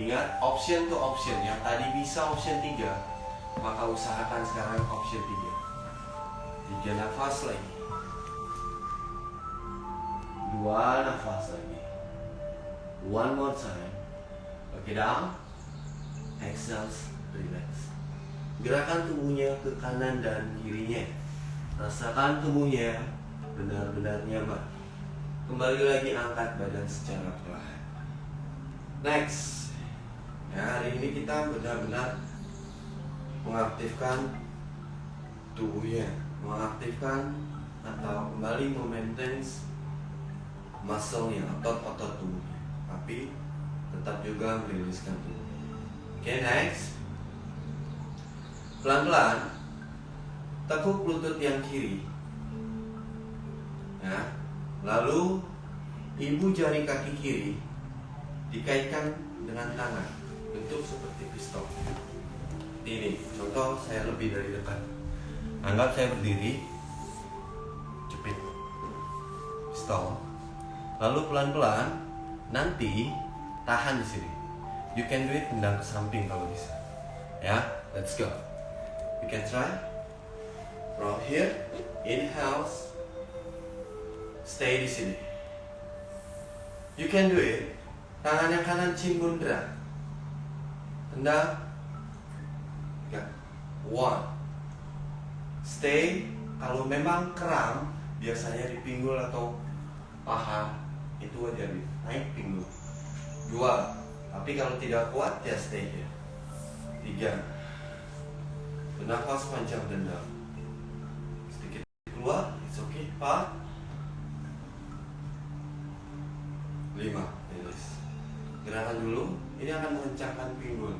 Ingat, option to option. Yang tadi bisa option 3, maka usahakan sekarang option 3. 3 nafas lagi. 2 nafas lagi. One more time. Oke, down. Exhale, relax. Gerakan tubuhnya ke kanan dan kirinya. Rasakan tubuhnya benar-benar nyaman. Kembali lagi, angkat badan secara perlahan. Next. Ya, hari ini kita benar-benar mengaktifkan tubuhnya, mengaktifkan atau kembali memaintain muscle-nya, otot-otot tubuhnya, tapi tetap juga meriliskan tubuh. Oke, next. Pelan-pelan tekuk lutut yang kiri. Ya, Lalu ibu jari kaki kiri dikaitkan dengan tangan, bentuk seperti pistol. Ini contoh saya lebih dari dekat. Anggap saya berdiri, jepit pistol. Lalu pelan-pelan nanti tahan di sini. You can do it, tendang ke samping kalau bisa. Ya, let's go. You can try. From here, inhale, stay di sini. You can do it. Tangan yang kanan chin bundra. Tendang. 1. Stay. Kalau memang kram, biasanya di pinggul atau paha, itu wajar naik pinggul. 2. Tapi kalau tidak kuat, ya stay here. 3. Bernafas panjang dan dalam. Sedikit keluar, it's okay. 4. 5. Release. Gerakan dulu. Ini akan mengencangkan pinggul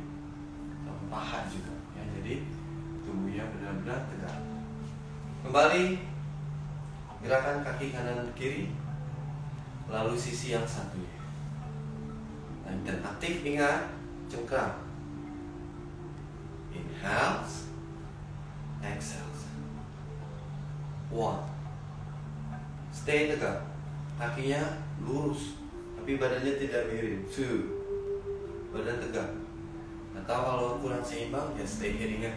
sama paha juga. Ya, jadi tubuhnya benar-benar tegak. Kembali. Gerakan kaki kanan kiri. Lalu sisi yang satunya. Dan aktif, ingat, cengkram. Inhale, exhale. 1. Stay tegak. Kakinya lurus, tapi badannya tidak miring. 2. Badan tegak. Atau kalau kurang seimbang, ya stay here, ingat.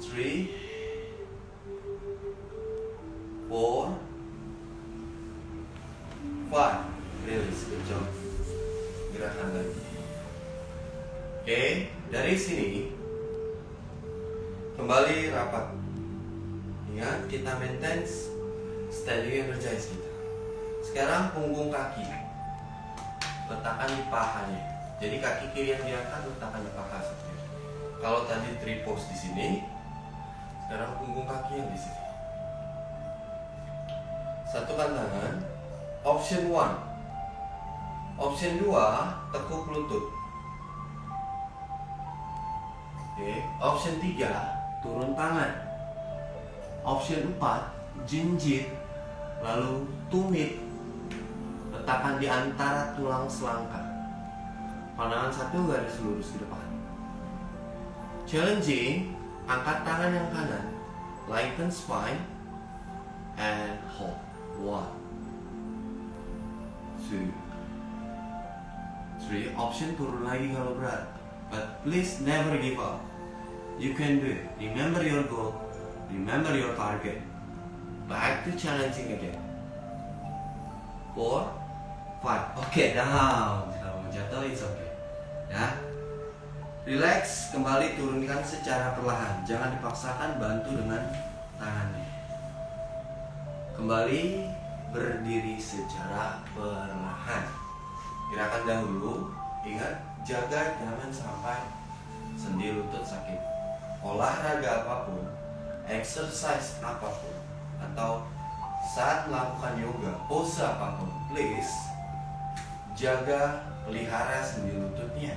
3. 4. 5. Release. Good job. Gerakan lagi. Oke, dari sini kembali rapat. Ingat, kita maintain standing energize kita. Sekarang punggung kaki letakkan di pahanya. Jadi kaki kiri yang diangkat letakkan di paha seperti ini. Kalau tadi tripod di sini, sekarang punggung kaki yang di sini. Satukan tangan. Option 1. Option 2, tekuk lutut. Oke. Option 3, turun tangan. Option 4, jinjit, lalu tumit, letakkan di antara tulang selangkah. Pandangan satu garis lurus di depan. Challenging, angkat tangan yang kanan, lengthen spine, and hold. 1, 2, 3. Option turun lagi kalau berat. But please never give up. You can do it. Remember your goal. Remember your target. Back to challenging again. 4, 5. Oke, down. Kalau mau jatuh, it's okay. Ya. Relax, kembali turunkan secara perlahan. Jangan dipaksakan, bantu dengan tangannya. Kembali berdiri secara perlahan. Gerakan dahulu, ingat, jaga jangan sampai sendi lutut sakit. Olahraga apapun, exercise apapun, atau saat melakukan yoga, pose apapun, please jaga, pelihara sendi lututnya.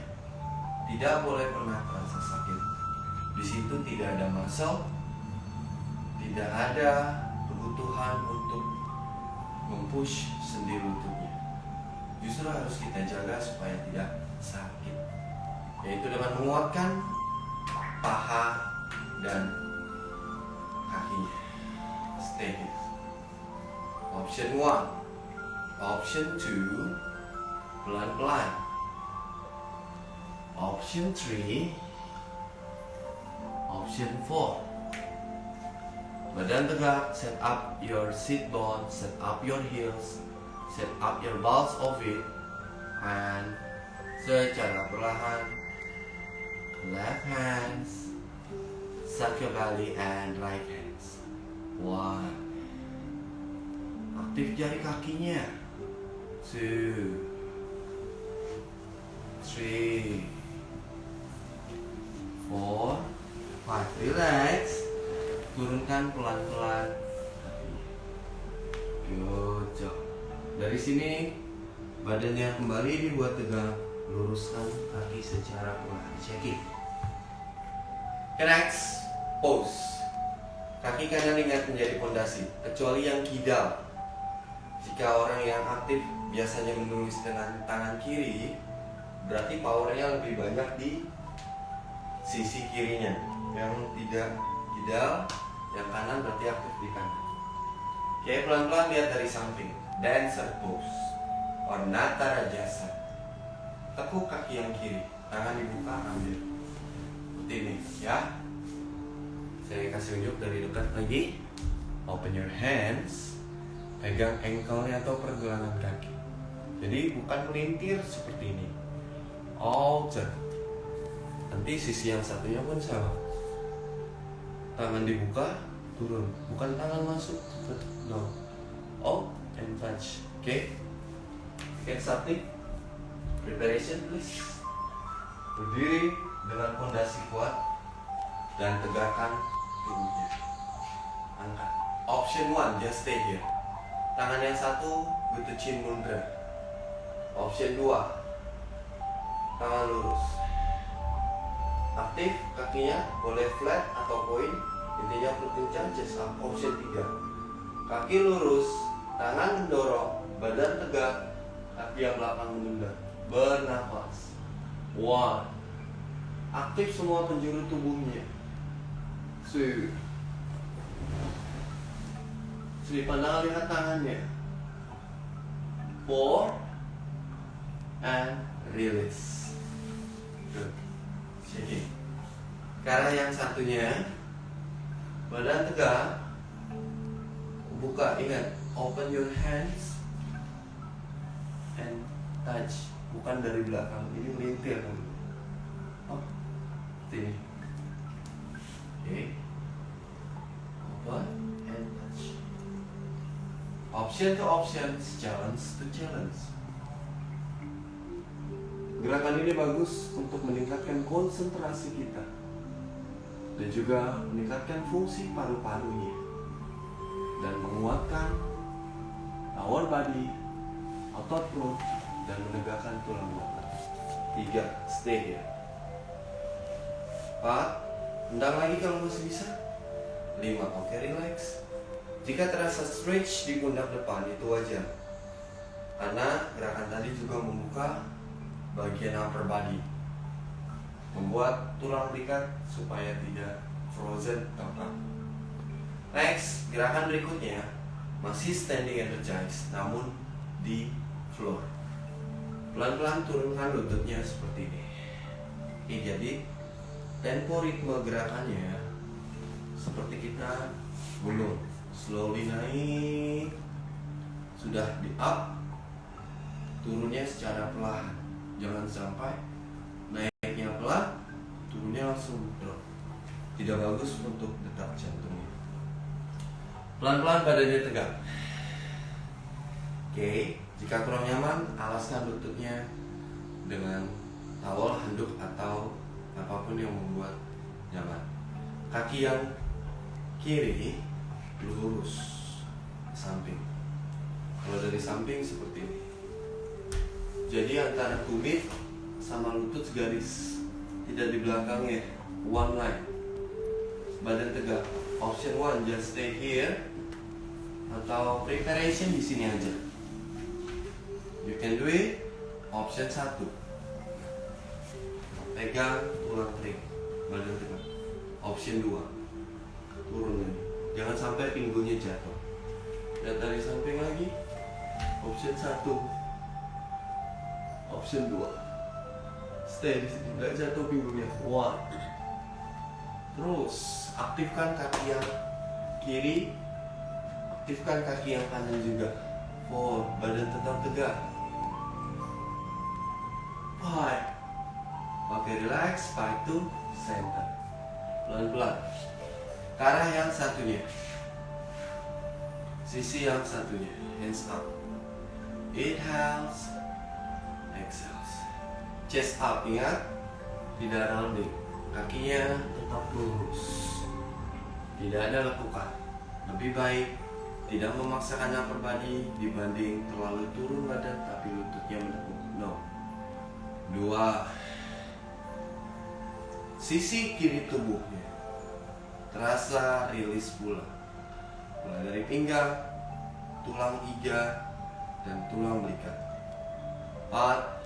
Tidak boleh pernah terasa sakit. Di situ tidak ada muscle, tidak ada kebutuhan untuk mempush sendi lututnya. Justru harus kita jaga supaya tidak sakit, yaitu dengan menguatkan paha dan kakinya. Stay here. Option 1. Option 2, pelan-pelan. Option 3. Option 4. Badan tegak, set up your sit bone, set up your heels, set up your balls of it, and secara perlahan, left hands, suck your belly, and right hands. 1. Aktif jari kakinya. 2, 3, 4, 5. Relax. Turunkan pelan-pelan. Good job. Dari sini badannya kembali dibuat tegak, luruskan kaki secara perlahan. Checking. Next, pose. Kaki kanan ingat menjadi pondasi, kecuali yang kidal. Jika orang yang aktif biasanya menulis dengan tangan kiri, berarti powernya lebih banyak di sisi kirinya. Yang tidak, yang kanan berarti aktif di kanan. Oke, pelan-pelan lihat dari samping. Dancer pose or Natarajasa. Tekuk kaki yang kiri, tangan dibuka, ambil. Seperti ini, ya. Saya kasih unjuk dari dekat lagi. Open your hands. Pegang ankle-nya atau pergelangan kaki. Jadi bukan melintir seperti ini. Alter. Nanti sisi yang satunya pun sama. Tangan dibuka, turun. Bukan tangan masuk, no. Up and touch. Oke. Get something. Preparation please. Berdiri dengan fondasi kuat dan tegakkan tubuhnya. Angkat. Option 1, just stay here. Tangan yang satu, butuh chin mundra. Option 2, tangan lurus. Aktif, kakinya boleh flat atau point. Intinya perut kencang, chest up. Option 3, kaki lurus, tangan mendorong, badan tegak, kaki yang belakang menundar. Bernafas. 1. Aktif semua penjuru tubuhnya. 2. Pandang lihat tangannya. 4. And release. Good. Shaking. Ke arah yang satunya, badan tegak, buka. Ingat, open your hands and touch. Bukan dari belakang, ini melintir. Oh, ini. Oke. Open and touch. Option to option, challenge to challenge. Gerakan ini bagus untuk meningkatkan konsentrasi kita dan juga meningkatkan fungsi paru-parunya dan menguatkan lower body, otot perut, dan menegakkan tulang belakang. 3. Stay here. 4. Endang lagi kalau masih bisa. 5. Oke, relax. Jika terasa stretch di pundak depan, itu wajar, karena gerakan tadi juga membuka bagian upper body, membuat tulang belikat supaya tidak frozen total. Next, gerakan berikutnya masih standing exercise, namun di floor. Pelan-pelan turunkan lututnya seperti ini. Oke, jadi tempo ritme gerakannya seperti kita gunung. Slowly naik, sudah di up, turunnya secara pelan. Jangan sampai naiknya pelan, turunnya langsung drop. Tidak bagus untuk detak jantungnya. Pelan-pelan badannya tegak. Oke, jika kurang nyaman, alaskan lututnya dengan towel, handuk, atau apapun yang membuat nyaman. Kaki yang kiri lurus ke samping. Kalau dari samping seperti ini. Jadi antara tumit sama lutut segaris, tidak di belakangnya. One line. Badan tegak. Option 1, just stay here. Atau preparation di sini aja. You can do it. Option 1, pegang tulang kering, badan tegak. Option 2, turun lagi. Jangan sampai pinggulnya jatuh. Dan dari samping lagi. Option 1, option 2, stay di sini, nggak jatuh pinggulnya. 1. Terus aktifkan kaki yang kiri, aktifkan kaki yang kanan juga. 4. Badan tetap tegak. 5. Oke, relax. 5 to center. Pelan-pelan. Ke arah yang satunya, sisi yang satunya, hands up. Inhale, exhale. Chest up, ingat, tidak rounding. Kakinya tetap lurus, tidak ada lekukan. Lebih baik tidak memaksakan upper body dibanding terlalu turun badan tapi lututnya menekuk. No. 2. Sisi kiri tubuhnya terasa rilis pula. Mulai dari pinggang, tulang iga, dan tulang belikat. 4,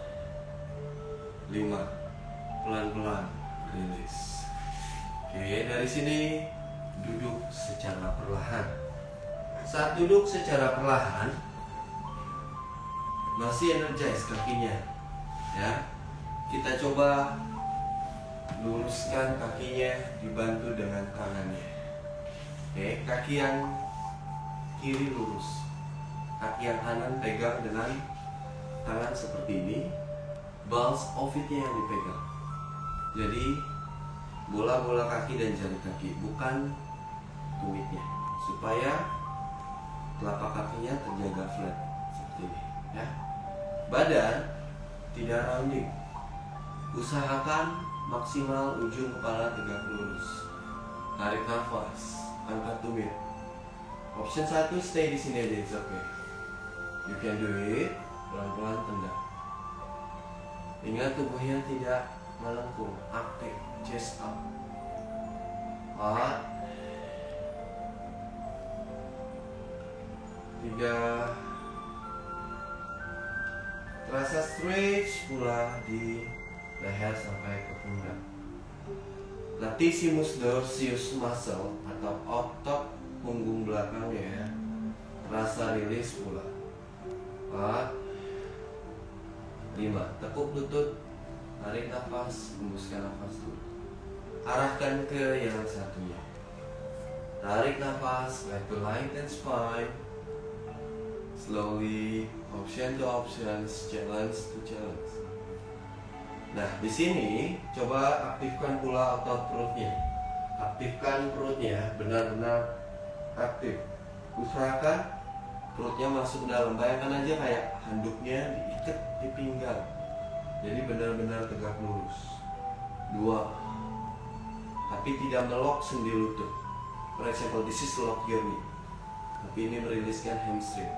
5, pelan-pelan rilis. Oke, dari sini duduk secara perlahan. Saat duduk secara perlahan, masih energize kakinya, ya. Kita coba luruskan kakinya dibantu dengan tangannya. Oke, kaki yang kiri lurus, kaki yang kanan pegang dengan tangan seperti ini. Balls of it-nya yang dipegang. Jadi bola-bola kaki dan jari kaki, bukan tumitnya, supaya telapak kakinya terjaga flat seperti ini, ya. Badan tidak rounding. Usahakan maksimal ujung kepala tegak lurus. Tarik nafas, angkat tumit. Option 1, stay di sini aja, it's okay. You can do it. Pelan-pelan tendang. Ingat tubuhnya tidak melengkung, aktif, chest up. 4, 3. Terasa stretch pula di leher sampai ke pundak. Latissimus dorsius muscle atau otot punggung belakangnya terasa rilis pula. 4, 5. Tekuk lutut, tarik nafas, hembuskan nafas dulu. Arahkan ke yang satunya. Tarik nafas, back to lengthen spine. Slowly, option to options, challenge to challenge. Nah, di sini coba aktifkan pula otot perutnya. Aktifkan perutnya, benar-benar aktif. Usahakan perutnya masuk dalam. Bayangkan aja kayak handuknya diikat di pinggang. Jadi benar-benar tegak lurus. 2. Tapi tidak melok sendi lutut. For example, this is lock your knee. Tapi ini meriliskan hamstring.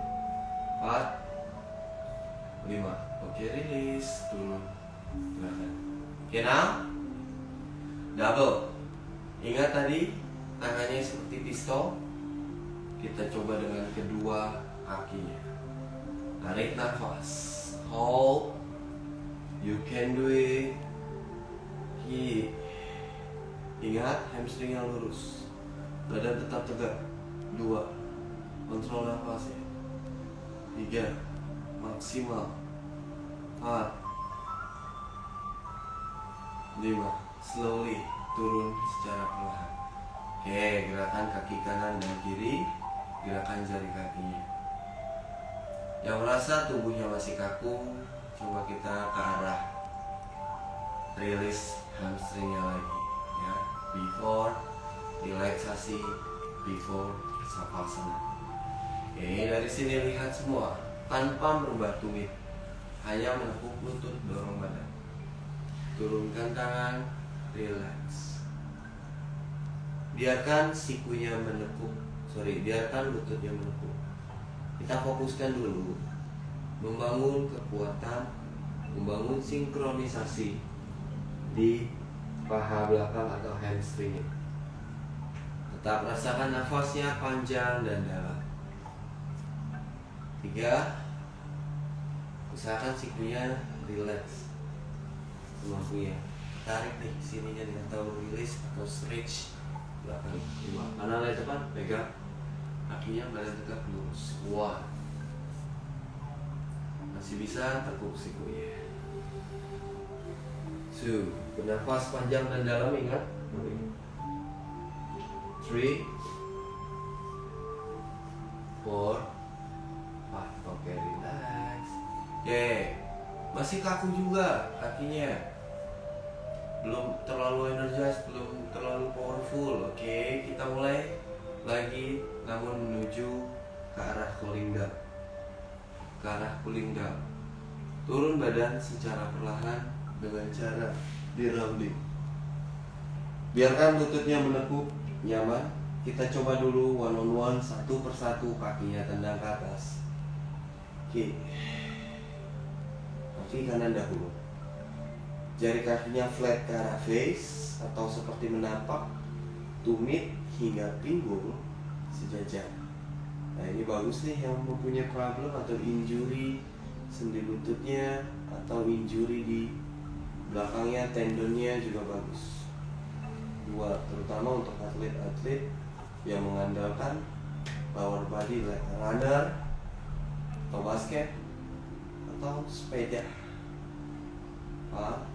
4, 5. Oke, rilis, turun. Oke, now double. Ingat tadi tangannya seperti pistol. Kita coba dengan kedua kakinya. Tarik nafas, hold. You can do it. Keep. Ingat hamstring yang lurus, badan tetap tegak. 2. Kontrol nafasnya. 3. Maksimal. 4, 5. Slowly turun secara perlahan. Oke, gerakan kaki kanan dan kiri, gerakan jari kakinya. Yang merasa tubuhnya masih kaku, coba kita ke arah rilis hamstringnya lagi, ya. Before relaksasi, before savasana. Oke, dari sini lihat semua tanpa merubah tumit, hanya menekuk lutut, dorong badan. Turunkan tangan, relax. Biarkan sikunya menekuk, biarkan lututnya menekuk. Kita fokuskan dulu membangun kekuatan, membangun sinkronisasi di paha belakang atau hamstring. Tetap rasakan nafasnya panjang dan dalam. 3. Usahakan sikunya relax semampunya. Tarik nih sininya dengan tahu rilis atau stretch belakang. 5. Kanan lagi depan, pegang kakinya, badan tegak lurus. 1. Masih bisa, tekuk sikunya. 2. Bernafas panjang dan dalam, ingat. 3, 4, 5. Oke, relax. Oke, masih kaku juga kakinya, belum terlalu energized, belum terlalu powerful. Oke, kita mulai lagi, namun menuju ke arah cooling down. Ke arah cooling down. Turun badan secara perlahan dengan cara di rounding. Biarkan lututnya menekuk, nyaman. Kita coba dulu one on one, satu persatu, kakinya tendang ke atas. Oke. Kaki kanan dahulu. Jari kakinya flat ke arah face atau seperti menapak, tumit hingga pinggul sejajar. Nah ini bagus nih yang mempunyai problem atau injury sendi lututnya atau injury di belakangnya, tendonnya juga bagus. Dua, terutama untuk atlet-atlet yang mengandalkan lower body like runner atau basket atau sepeda,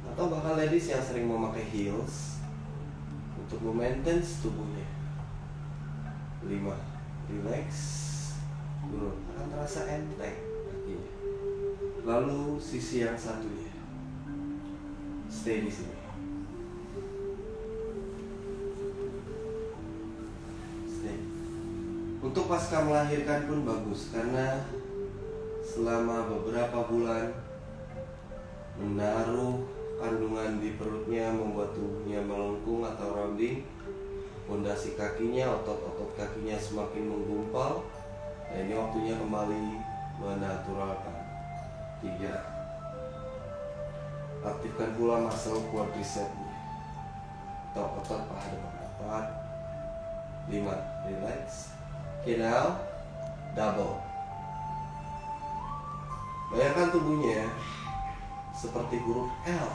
atau bahkan ladies yang sering memakai heels untuk memaintain tubuhnya. 5. Relax dulu, akan terasa enteng kakinya. Lalu sisi yang satunya, stay di sini. Stay. Untuk pasca melahirkan pun bagus, karena selama beberapa bulan menaruh kandungan di perutnya membuat tubuhnya melengkung atau rounding, pondasi kakinya, otot-otot kakinya semakin menggumpal. Nah ini waktunya kembali menaturalkan. 3. Aktifkan pula muscle quadricepsnya atau otot paha depan. 4. 5. Relax. Okay, now double. Bayangkan tubuhnya seperti huruf L.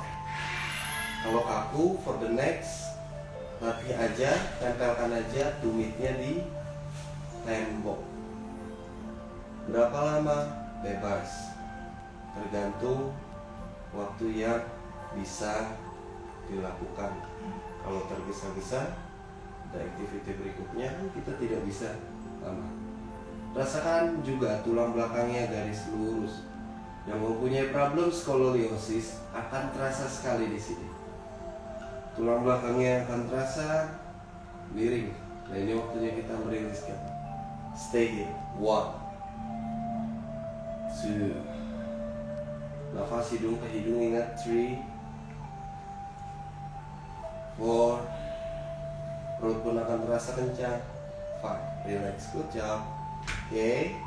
Kalau kaku, for the next, latih aja, tempelkan aja tumitnya di tembok. Berapa lama? Bebas, tergantung waktu yang bisa dilakukan. Kalau tergesa-gesa, ada aktiviti berikutnya kita tidak bisa lama. Rasakan juga tulang belakangnya garis lurus. Yang mempunyai problem skoliosis akan terasa sekali di sini. Tulang belakangnya akan terasa miring. Nah ini waktunya kita meriliskan. Stay here. 1, 2. Nafas hidung ke hidung, ingat. 3, 4. Perut pun akan terasa kencang. 5. Relax. Good job. Oke.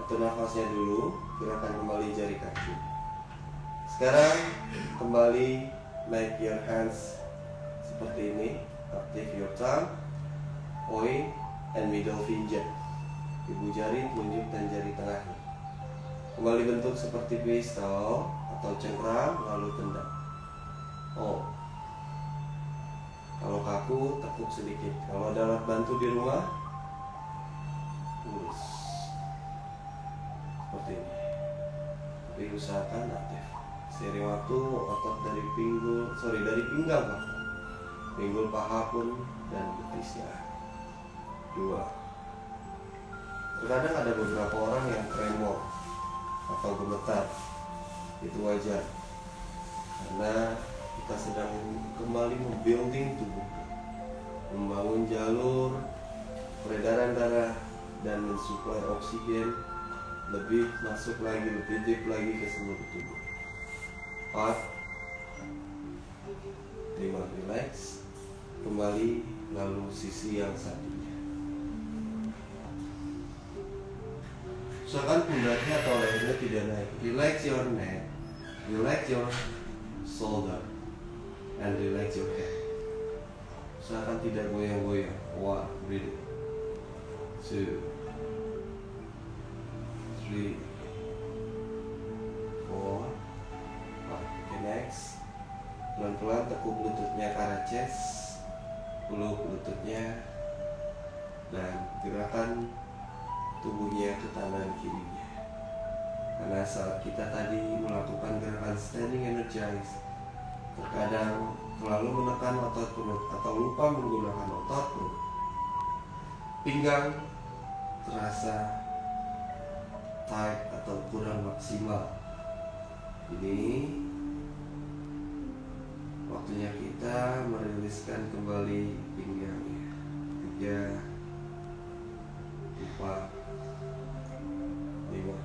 Atur nafasnya dulu. Gerakan kembali jari kaki. Sekarang kembali naik your hands seperti ini. Active your thumb, point, and middle finger. Ibu jari, telunjuk, dan jari tengahnya. Kembali bentuk seperti pistol atau cengkram, lalu tendang. Oh. Kalau kaku, tekuk sedikit. Kalau ada alat bantu di rumah, lurus. Seperti ini. Tapi usahakan aktif. Seiring waktu, otot dari pinggang bahkan. Pinggul paha pun dan betisnya. 2. Terkadang ada beberapa orang yang tremor atau gemetar. Itu wajar, karena kita sedang kembali membuilding tubuh, membangun jalur peredaran darah dan mensuplai oksigen lebih masuk lagi, lebih deep lagi ke seluruh tubuh. 4. 5. Relax. Kembali, lalu sisi yang satunya. Usahakan pundaknya atau lehernya tidak naik. Relax your neck, relax your shoulder, and relax your head. Usahakan tidak goyang-goyang. 1. Breathe. 2. 3. 4. 5. Okay, next. Pelan-pelan tekuk lututnya ke arah chest, peluk lututnya, dan gerakan tubuhnya ke kanan kirinya. Karena saat kita tadi melakukan gerakan standing energize, terkadang terlalu menekan otot perut atau lupa menggunakan otot perut. Pinggang terasa tight atau kurang maksimal. Ini waktunya kita meriliskan kembali pinggangnya. 3, 4, 5.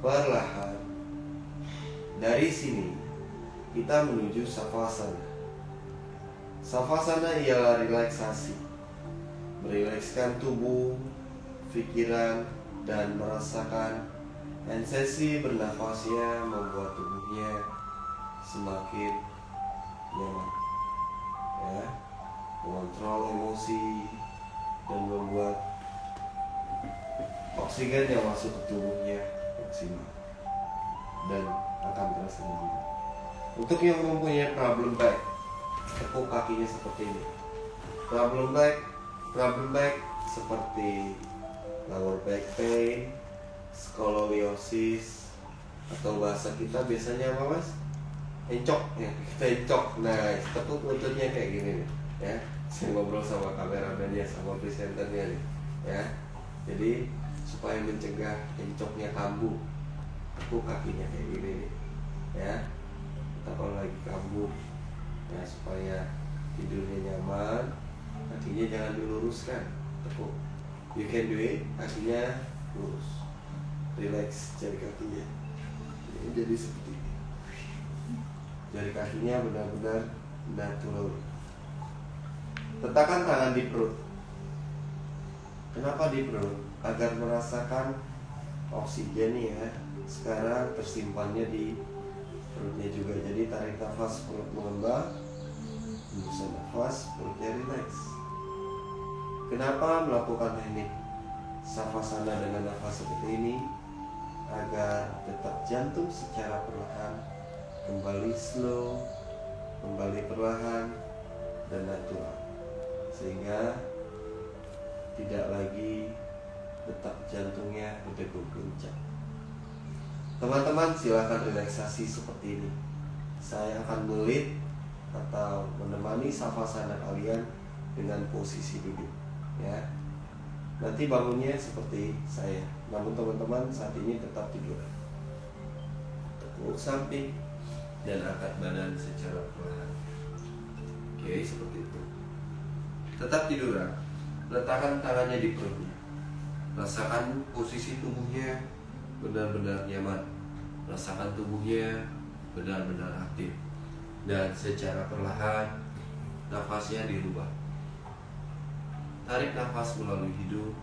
Perlahan dari sini kita menuju savasana. Savasana ialah relaksasi, merilekskan tubuh, pikiran, dan merasakan sensasi bernafasnya membuat tubuhnya semakin nyaman, ya, mengontrol emosi dan membuat oksigen yang masuk ke tubuhnya maksimal dan akan terasa lebih. Untuk yang mempunyai problem back, tepuk kakinya seperti ini. Problem back seperti lower back pain, skoliosis, atau bahasa kita biasanya apa mas? Encok ya, kita encok. Nah, tepuk lututnya kayak gini nih, ya. Saya ngobrol sama kameramennya, sama presenternya nih, ya. Jadi supaya mencegah encoknya kambuh, tepuk kakinya kayak gini nih, ya. Kita kalau lagi kambuh, ya supaya tidurnya nyaman, kakinya jangan diluruskan, tepuk. You can do it, kakinya lurus, relax jari kakinya. Jadi seperti ini. Jari kakinya benar-benar natural. Letakkan tangan di perut. Kenapa di perut? Agar merasakan oksigen ya. Sekarang tersimpannya di perutnya juga. Jadi tarik nafas, perut mengembang, hembuskan nafas, perutnya relax. Kenapa melakukan teknik savasana dengan nafas seperti ini? Agar detak jantung secara perlahan kembali slow, kembali perlahan dan natural, sehingga tidak lagi detak jantungnya berdegup kencang. Teman-teman silahkan relaksasi seperti ini. Saya akan melit atau menemani savasana kalian dengan posisi duduk, ya. Nanti bangunnya seperti saya. Namun teman-teman saat ini tetap tidur. Tekuk samping dan angkat badan secara perlahan. Oke, seperti itu. Tetap tiduran. Letakkan tangannya di perutnya. Rasakan posisi tubuhnya benar-benar nyaman. Rasakan tubuhnya benar-benar aktif. Dan secara perlahan nafasnya dirubah. Tarik nafas melalui hidung,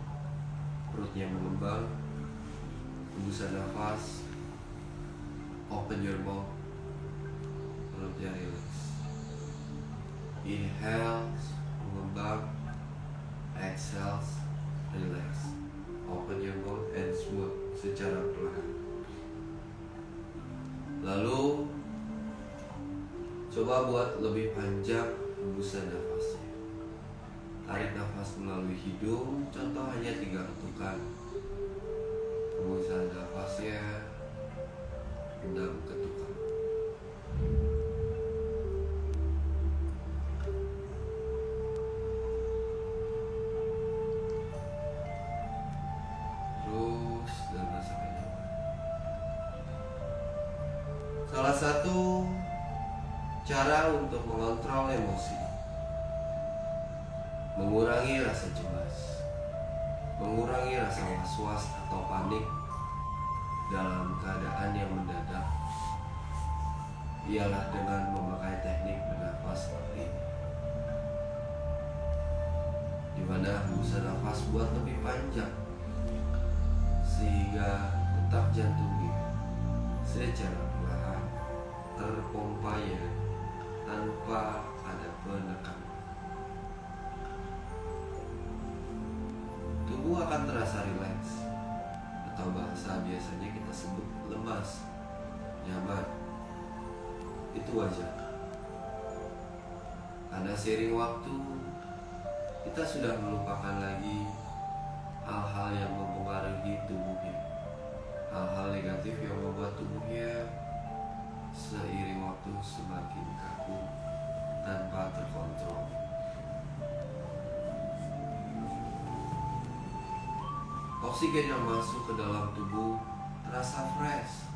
perutnya mengembang. Hembusan nafas, open your mouth, perutnya relax. Inhale, mengembang. Exhale, relax. Open your mouth and smooth secara perlahan. Lalu coba buat lebih panjang hembusan nafasnya. Tarik nafas melalui hidung, contoh hanya 3 ketukan. Hembusan nafasnya 6 ketukan. Terus dan rasakan nyaman. Salah satu cara untuk mengontrol emosi, mengurangi rasa cemas, mengurangi rasa was-was atau panik dalam keadaan yang mendadak, ialah dengan memakai teknik bernafas seperti ini, di mana hembusan nafas buat lebih panjang sehingga detak jantungnya secara perlahan terpompa ya, tanpa ada penekanan. Tubuh akan terasa rileks, atau bahasa biasanya kita sebut lemas, nyaman. Itu wajar, karena seiring waktu kita sudah melupakan lagi hal-hal yang mempengaruhi tubuhnya, hal-hal negatif yang membuat tubuhnya seiring waktu semakin kaku tanpa terkontrol. Oksigen yang masuk ke dalam tubuh terasa fresh,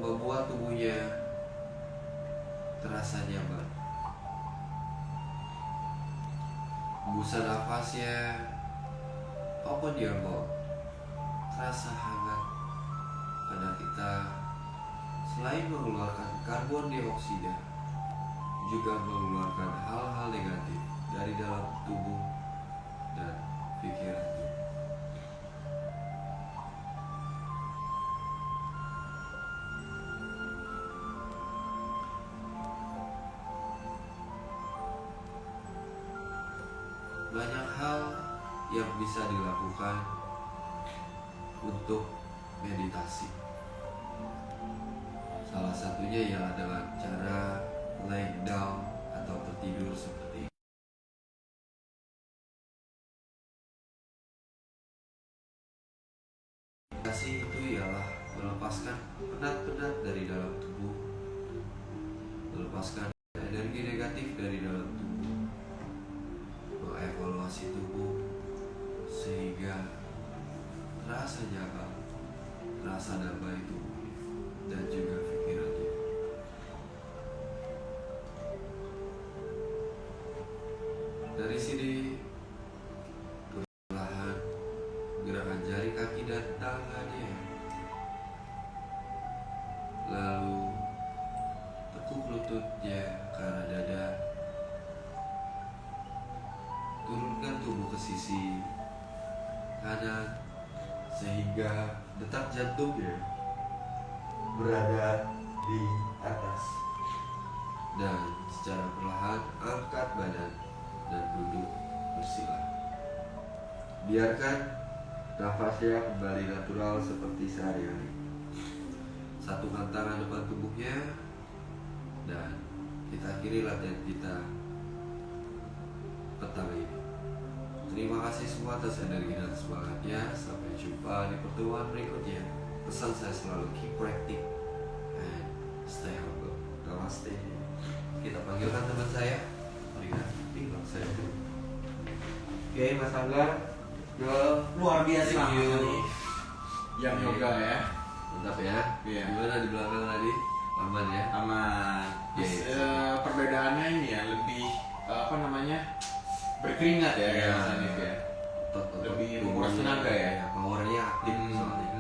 membuat tubuhnya terasa nyaman. Hembusan nafasnya open your mouth, terasa hangat karena kita selain mengeluarkan karbon dioksida juga mengeluarkan hal-hal negatif dari dalam tubuh dan pikiran. Banyak hal yang bisa dilakukan untuk meditasi. Salah satunya ialah dengan cara lay down atau tertidur seperti ini. Meditasi itu ialah melepaskan penat-penat dari dalam tubuh, melepaskan energi negatif dari dalam tubuh, mengevaluasi tubuh sehingga rasa nyaman, rasa damai tubuh dan juga pikirannya. Dari sini perlahan gerakan jari kaki dan tangannya, lalu tekuk lututnya ke arah dada, turunkan tubuh ke sisi kanan sehingga detak jantungnya berada di atas, dan secara perlahan angkat badan dan duduk bersila. Biarkan nafasnya kembali natural seperti sehari-hari. Satukan tangan depan tubuhnya dan kita akhiri latihan kita petang ini. Terima kasih semua atas energi dan semangatnya. Sampai jumpa di pertemuan berikutnya. Pesan saya selalu keep practice and stay humble. Namaste. Kita panggilkan teman saya. Mari tinggal saya. Oke, Mas Angga. Luar biasa Thank you. nih. Yang yoga ya. Mantap ya. Iya. Gimana di belakang tadi? Aman ya? Aman. Terus, Yes. perbedaannya ini ya lebih berkeringat ya, Iya. Mas Hanif ya. Otot Lebih tubuhnya, menguras tenaga ya. Powernya aktif Hmm. soalnya.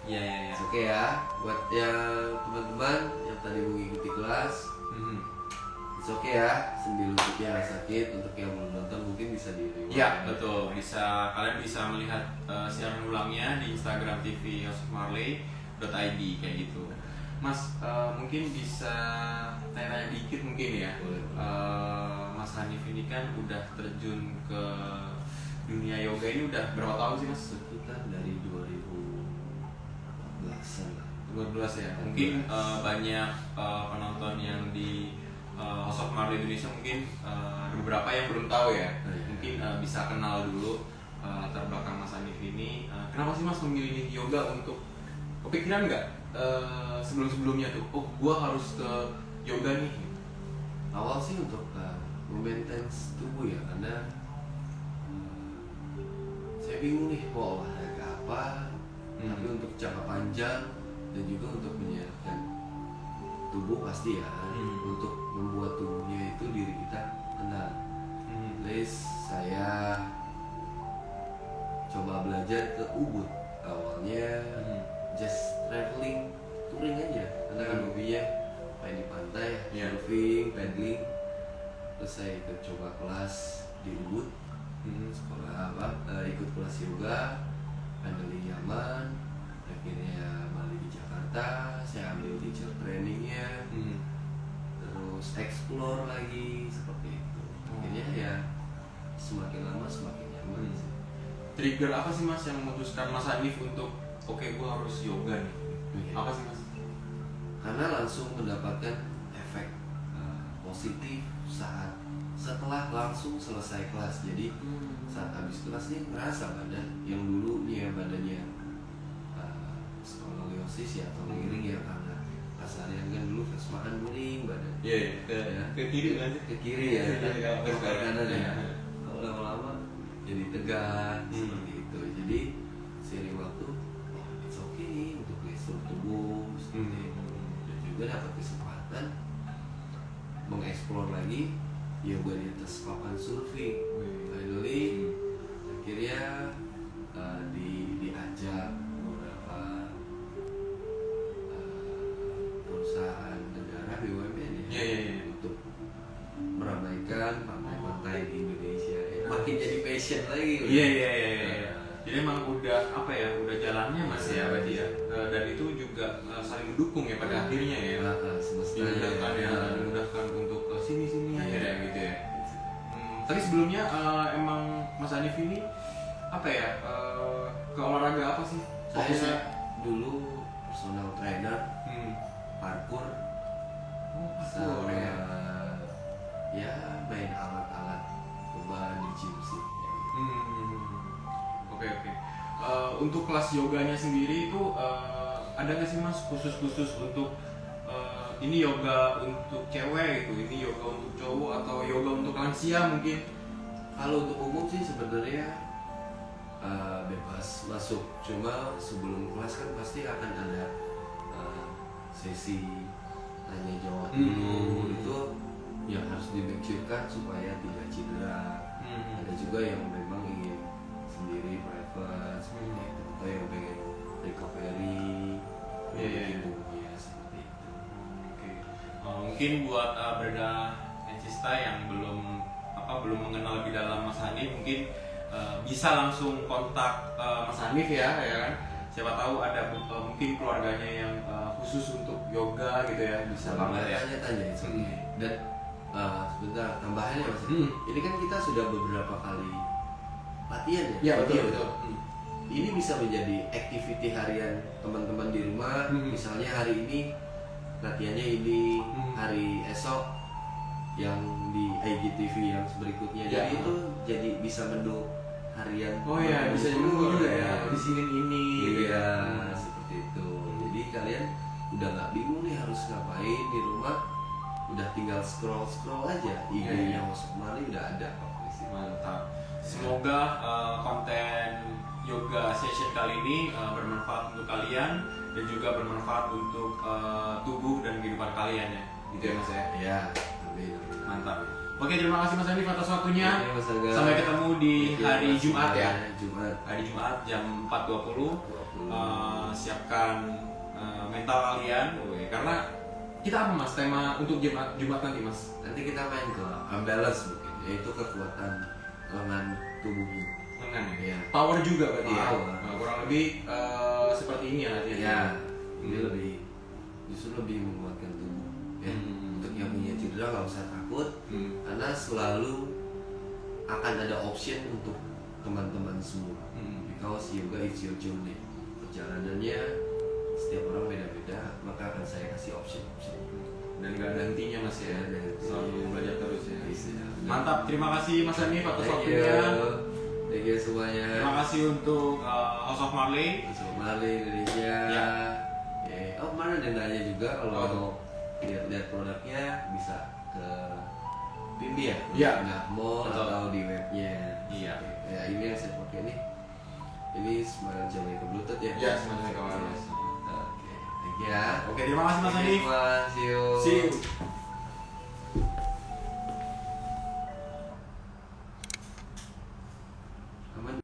Iya iya iya. Oke ya, buat yang teman-teman yang tadi mengikuti kelas, it's okay ya, sendi lututnya nggak sakit. Untuk yang belum nonton mungkin bisa di reward. Iya betul, kalian bisa melihat siaran ulangnya di Instagram TV yosefmarley.id kayak gitu. Mas, mungkin bisa tanya-tanya dikit mungkin ya. Boleh. Mas Hanif ini kan udah terjun ke dunia yoga ini udah berapa tahun sih Mas? Sekitar dari 2014-an lah. 12 ya. Mungkin banyak penonton yang di House of Marley Indonesia mungkin ada beberapa yang belum tahu ya. Mungkin bisa kenal dulu latar belakang Mas Hanif ini. Kenapa sih Mas memilih yoga untuk kepikiran nggak sebelum-sebelumnya tuh? Oh, gua harus ke yoga nih. Awal sih untuk memaintain tubuh ya, karena saya bingung nih mau olahraga apa, tapi untuk jangka panjang dan juga untuk menyehatkan tubuh pasti ya, untuk membuat tubuhnya itu diri kita tenang. Terus saya coba belajar ke Ubud. Awalnya just traveling, touring aja, karena kan hobinya main di pantai, surfing, paddling. Terus saya ikut coba kelas di Ubud, sekolah ikut kelas yoga, paddling nyaman. Akhirnya balik di Jakarta, saya ambil teacher trainingnya, terus explore lagi seperti itu. Akhirnya ya semakin lama semakin nyaman sih. Trigger apa sih Mas yang memutuskan Mas Hanif untuk oke, gua harus yoga nih? Apa sih Mas? Karena langsung mendapatkan efek positif setelah langsung selesai kelas. Jadi saat habis kelas nih ngerasa badan yang dulu nih ya badannya skoliosis ya atau miring ya, karena kasarnya kan dulu kesemakan miring badan. Ke kiri kan? Ke kiri ya, ke kanan ya. Kalau lama-lama jadi tegak seperti itu. Jadi seiring waktu, oh it's okay nih untuk gestur tubuh seperti itu. Dan juga dapat kesempatan mengeksplor lagi yoga di atas papan surfing. Finally akhirnya diajak beberapa perusahaan negara BUMN ya, untuk meramaikan pantai-pantai di Indonesia ya. Makin jadi passion lagi. Jadi emang udah udah jalannya Mas ya berarti ya. Dan itu juga saling mendukung ya pada akhirnya ya. Dimudahkan ya, dimudahkan untuk ke sini aja ya gitu ya. Tapi sebelumnya emang Mas Hanif ini apa ya, ke olahraga apa sih fokusnya? Saya dulu personal trainer, parkour, Parkour, sama ya. ya main alat-alat coba di gym sih. Oke. Untuk kelas yoganya sendiri itu ada nggak sih Mas khusus untuk ini yoga untuk cewek gitu, ini yoga untuk cowok atau yoga untuk lansia mungkin? Kalau untuk umum sih sebenarnya bebas masuk, cuma sebelum kelas kan pasti akan ada sesi tanya jawab dulu, itu yang harus dimikirkan supaya tidak cedera. Ada juga yang memang ingin sendiri private seperti itu, atau yang pengen recovery tubuhnya seperti itu. Oke. Mungkin buat Brenda Ecista yang belum mengenal lebih dalam Mas Hanif, mungkin bisa langsung kontak Mas Hanif ya kan. Siapa tahu ada mungkin keluarganya yang khusus untuk yoga gitu ya, bisa banget ya. Tanya itu. Dan sebentar tambahannya Mas. Ini kan kita sudah beberapa kali latihan ya. Iya betul. Ini bisa menjadi activity harian teman-teman di rumah. Misalnya hari ini latihannya ini, hari esok yang di IGTV yang berikutnya. Ya. Jadi itu jadi bisa menu harian. Oh iya, bisa juga ya. Di sini ini. Iya, seperti itu. Jadi kalian udah nggak bingung nih harus ngapain di rumah, udah tinggal scroll aja. IG-nya masuk Mali udah ada kok di sini. Mantap. Semoga konten yoga session kali ini bermanfaat untuk kalian dan juga bermanfaat untuk tubuh dan kehidupan kalian ya. Gitu ya Mas ya. Iya, amin. Mantap. Oke, terima kasih Mas Hanif atas waktunya. Oke, Mas Aga. Sampai ketemu di hari Jumat ya. Jumat. Hari Jumat jam 4.20. Siapkan mental kalian. Karena kita apa Mas tema untuk Jumat nanti Mas? Nanti kita main ke unbalance mungkin, yaitu kekuatan lengan tubuhnya. Lengan ya. Iya. Power juga berarti ya. Power. Nah, kurang lebih seperti ini ya latihan. Ya, ini justru lebih menguatkan tubuh. Ya. Untuk yang punya cedera nggak usah takut, karena selalu akan ada option untuk teman-teman semua. Because yoga is your journey. Perjalanannya setiap orang beda-beda, maka akan saya kasih option. Dan gak ada hentinya Mas ya. Selalu belajar terus ya. Bisa. Mantap, terima kasih Mas Hanif atas Thank waktunya. Thank you semuanya. Terima kasih untuk House of Marley. Mali Indonesia. Ya. Oh, mana ada nanya juga kalau mau lihat produknya bisa ke Bimbi ya? Ya. Nah, mall Betul. atau di webnya. Iya. Ya, ini yang saya pakai nih. Ini semacam ke Bluetooth ya? Ya, semuanya kawan. Oke, thank you ya. Oke, terima kasih Mas Hanif. See you. See you.